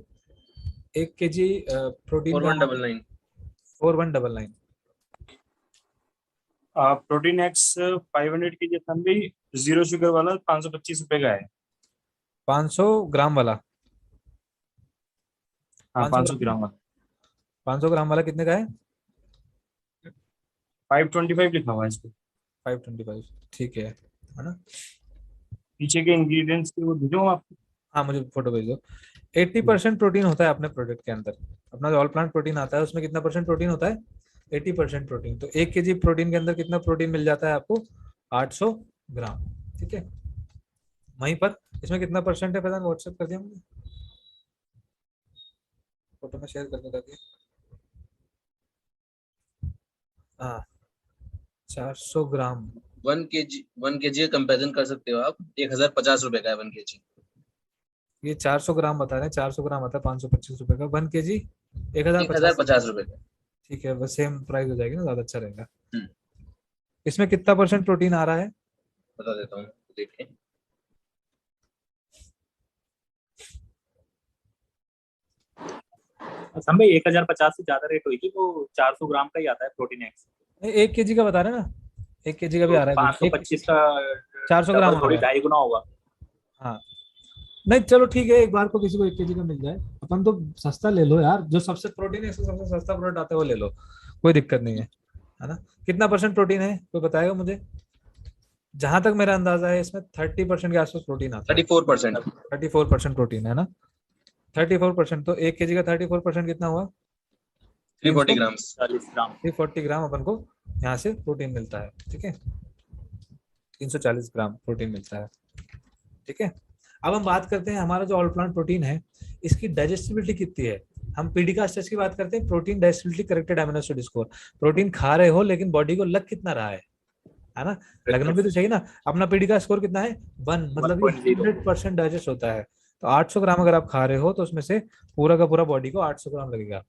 1 kg प्रोटीन का 4199। 4199। प्रोटीन एक्स 500 की जितना भी जीरो शुगर वाला 525 रुपए का है। 500 ग्राम वाला? हाँ, 500 ग्राम वाला 500 ग्राम वाला कितने का है? 525 लिखा हुआ है इस पे। 525, ठीक है ना। पीछे के इंग्रेडिएंट्स के वो भेजो आपको। हाँ, मुझे फोटो भेज दो। 80% प्रोटीन होता है अपने प्रोडक्ट के अंदर। अपना जो ऑल प्लांट प्रोटीन आता है उसमें कितना परसेंट प्रोटीन होता है? 80% प्रोटीन। तो 1 kg प्रोटीन के अंदर कितना प्रोटीन मिल जाता है आपको? 800 ग्राम। ठीक है, वहीं पर इसमें कितना परसेंट है पता नहीं, व्हाट्सएप कर दिया मुझे, फोटो में शेयर करने लगे। हाँ, 400 ग्राम। 1 kg का कंपेरिजन कर सकते हो आप। 1050 रुपए का है 1 kg। ये 400 ग्राम बता रहे हैं, 400 ग्राम आता है 525 रुपए का, 1 kg 1050। 1050 रुपए का। ठीक है, बस सेम प्राइस हो जाएगी ना, ज्यादा अच्छा रहेगा। हम्म। इसमें कितना परसेंट प्रोटीन आ रहा है? बता देता हूँ, देखिए। भाई 1050 से ज्यादा रेट होगी तो 400 ग्राम का ही आता है प्रोटीन एक्स। 1 kg का बता रहे हैं ना, 1 kg का भी तो आ रहा है। 525 का 400 ग्राम थोड़ी आ रहा है। 2.5 गुना होगा। हाँ, नहीं चलो ठीक है, एक बार को किसी को 1 kg का मिल जाए, अपन तो सस्ता ले लो यार, जो सबसे प्रोटीन है सबसे सस्ता प्रोडक्ट आता है वो ले लो, कोई दिक्कत नहीं है ना। कितना परसेंट प्रोटीन है कोई बताएगा मुझे? जहां तक मेरा अंदाजा है इसमें 30% के आसपास प्रोटीन आता है। 34%। 34% प्रोटीन है ना, 34%। तो 1 kg का 34% कितना हुआ? 340 ग्राम। 40 ग्राम। 340 ग्राम अपन को यहाँ से प्रोटीन मिलता है। ठीक है, 340 ग्राम प्रोटीन मिलता है। ठीक है, अब हम बात करते हैं हमारा जो ऑल प्लांट प्रोटीन है इसकी डाइजेस्टिबिलिटी कितनी है। हम पीडीकास्ट टेस्ट की बात करते हैं, protein digestibility corrected amino acid score. Protein खा रहे हो लेकिन बॉडी को लग कितना रहा है ना, लगना भी तो चाहिए ना। अपना पीडी का स्कोर कितना है 1, मतलब 100% डाइजेस्ट होता है। तो 800 ग्राम अगर आप खा रहे हो तो उसमें से पूरा का पूरा बॉडी को 800 ग्राम लगेगा।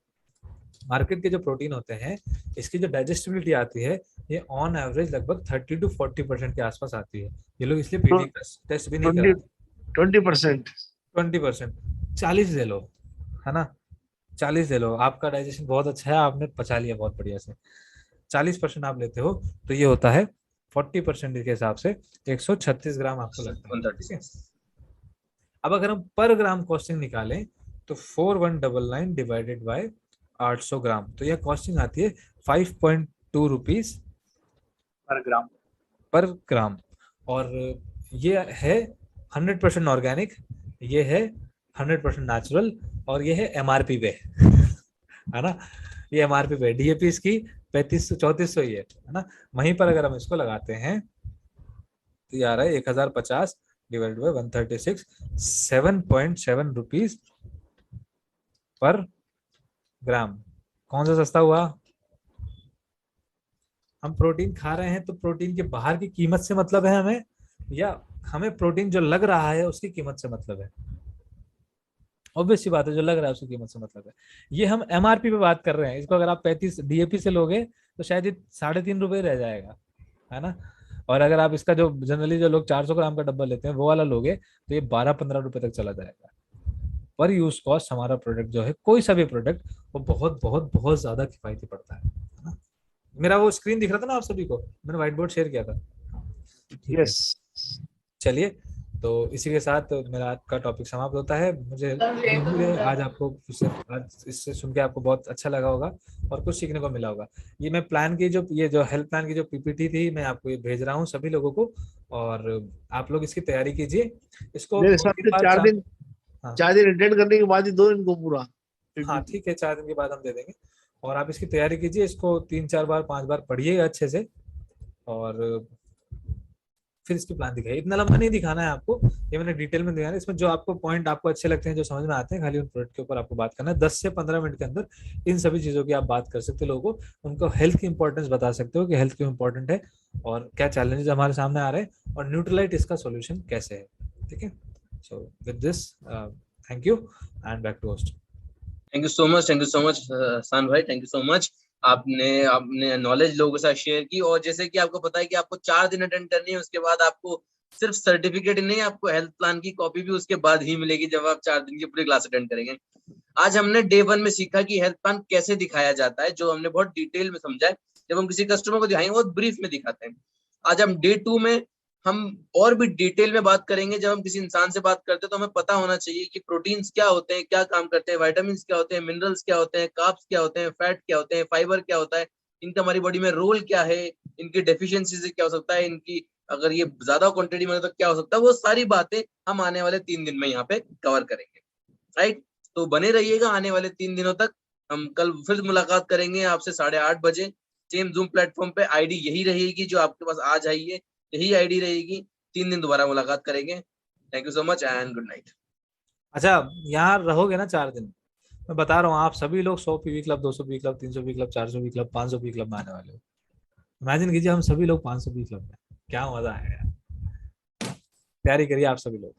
मार्केट के जो प्रोटीन होते हैं इसकी जो डाइजेस्टिबिलिटी आती है ये ऑन एवरेज लगभग 30 to 40% के आसपास आती है। ये लोग इसलिए पीडी टेस्ट भी नहीं कराते। 20%। 20%, 40 ले लो, है ना, 40 ले लो, आपका डाइजेशन बहुत अच्छा है, आपने पचा लिया बहुत बढ़िया से। 40% आप लेते हो तो ये होता है 40% के हिसाब से 136 ग्राम आपको लगता है, ठीक है। अब अगर हम पर ग्राम कॉस्टिंग निकालें तो 4199 डिवाइडेड बाय 800 ग्राम, तो यह कॉस्टिंग आती है 5.2 रुपीज पर ग्राम। और ये है 100% ऑर्गेनिक, ये है 100% नेचुरल, और ये है MRP पे, है ना, ये MRP पे। DAP इसकी 3500-3400 ही है ना। वहीं पर अगर हम इसको लगाते हैं तो ये आ रहा है 1050 डिवाइडेड बाय 136, 7.7 रुपीज पर ग्राम। कौन सा सस्ता हुआ? हम प्रोटीन खा रहे हैं तो प्रोटीन के बाहर की कीमत से मतलब है हमें, या हमें प्रोटीन जो लग रहा है उसकी कीमत से मतलब है? ऑब्वियस सी बात है, जो लग रहा है उसकी कीमत से मतलब है। ये हम MRP पे बात कर रहे हैं, इसको अगर आप 35 DAP से लोगे तो शायद ये 3.5 रुपए रह जाएगा, है ना। और अगर आप इसका जो जनरली जो लोग 400 ग्राम का डब्बा लेते हैं वो वाला लोगे तो ये 12-15 रुपए तक चला जाएगा। पर यूज कॉस्ट हमारा प्रोडक्ट जो है, कोई सा भी प्रोडक्ट, वो बहुत बहुत बहुत ज्यादा किफायती पड़ता है ना। मेरा वो स्क्रीन दिख रहा था ना आप सभी को, मैंने व्हाइट बोर्ड शेयर किया था। यस, चलिए, तो इसी के साथ मेरा आज का टॉपिक समाप्त होता है। मुझे उम्मीद है आज आपको आज इससे सुन के आपको बहुत अच्छा लगा होगा और कुछ सीखने को मिला होगा। ये मैं प्लान की जो हेल्थ प्लान की जो PPT थी, मैं आपको ये भेज रहा हूँ सभी लोगों को, और आप लोग इसकी तैयारी कीजिए। इसको मेरे हिसाब से 4 दिन, हाँ 4 दिन अटेंड करने के बाद ही 2 दिन को पूरा। हाँ ठीक है, 4 दिन के बाद हम दे देंगे। और आप इसकी तैयारी कीजिए, इसको 3-4 बार 5 बार पढ़िए अच्छे से, और फिर इसकी प्लान दिखाइए। इतना लंबा नहीं दिखाना है आपको, ये मैंने डिटेल में दिखाना है। इसमें जो आपको पॉइंट आपको अच्छे लगते हैं, जो समझ में आते हैं, खाली उन प्रोडक्ट के ऊपर आपको बात करना है। 10 से 15 मिनट के अंदर इन सभी चीजों की आप बात कर सकते हो लोगों को, उनको हेल्थ की इंपॉर्टेंस बता सकते हो कि हेल्थ क्यों इंपॉर्टेंट है और क्या चैलेंजेस हमारे सामने आ रहे हैं, और न्यूट्रलाइट इसका सोल्यूशन कैसे है, ठीक है। So with this thank you and back to host. Thank you so much San भाई, थैंक यू सो मच। आपने नॉलेज लोगों के साथ शेयर की, और जैसे कि आपको पता है कि आपको 4 दिन अटेंड करनी है, उसके बाद आपको सिर्फ सर्टिफिकेट नहीं, आपको हेल्थ प्लान की कॉपी भी उसके बाद ही मिलेगी जब आप 4 दिन की पूरी क्लास अटेंड करेंगे। आज हमने डे 1 में सीखा कि हेल्थ प्लान कैसे दिखाया जाता है, जो हमने बहुत डिटेल में समझा है। जब हम किसी कस्टमर को दिखाएंगे बहुत ब्रीफ में दिखाते हैं। आज हम डे 2 में हम और भी डिटेल में बात करेंगे। जब हम किसी इंसान से बात करते हैं तो हमें पता होना चाहिए कि प्रोटीन्स क्या होते हैं, क्या काम करते हैं, विटामिन्स क्या होते हैं, मिनरल्स क्या होते हैं, कार्ब्स क्या होते हैं, फैट क्या होते हैं, फाइबर क्या होता है, इनका हमारी बॉडी में रोल क्या है, इनकी डेफिशिएंसी से क्या हो सकता है, इनकी अगर ये ज्यादा क्वांटिटी में तो क्या हो सकता है। वो सारी बातें हम आने वाले 3 दिन में यहाँ पे कवर करेंगे, राइट। तो बने रहिएगा आने वाले 3 दिनों तक। हम कल फिर मुलाकात करेंगे आपसे 8:30 बजे, सेम जूम प्लेटफॉर्म पे। आईडी यही रहेगी जो आपके पास आज आई है, यही आईडी रहेगी। 3 दिन दोबारा मुलाकात करेंगे। Thank you so much and good night. अच्छा, यहाँ रहोगे ना 4 दिन, मैं बता रहा हूँ, आप सभी लोग 100 PV club, 200 PV club, 300 PV club, 400 PV club, 500 PV club में आने वाले हो। इमेजिन कीजिए हम सभी लोग 500 PV क्लब में, क्या मजा आएगा। तैयारी करिए आप सभी लोग।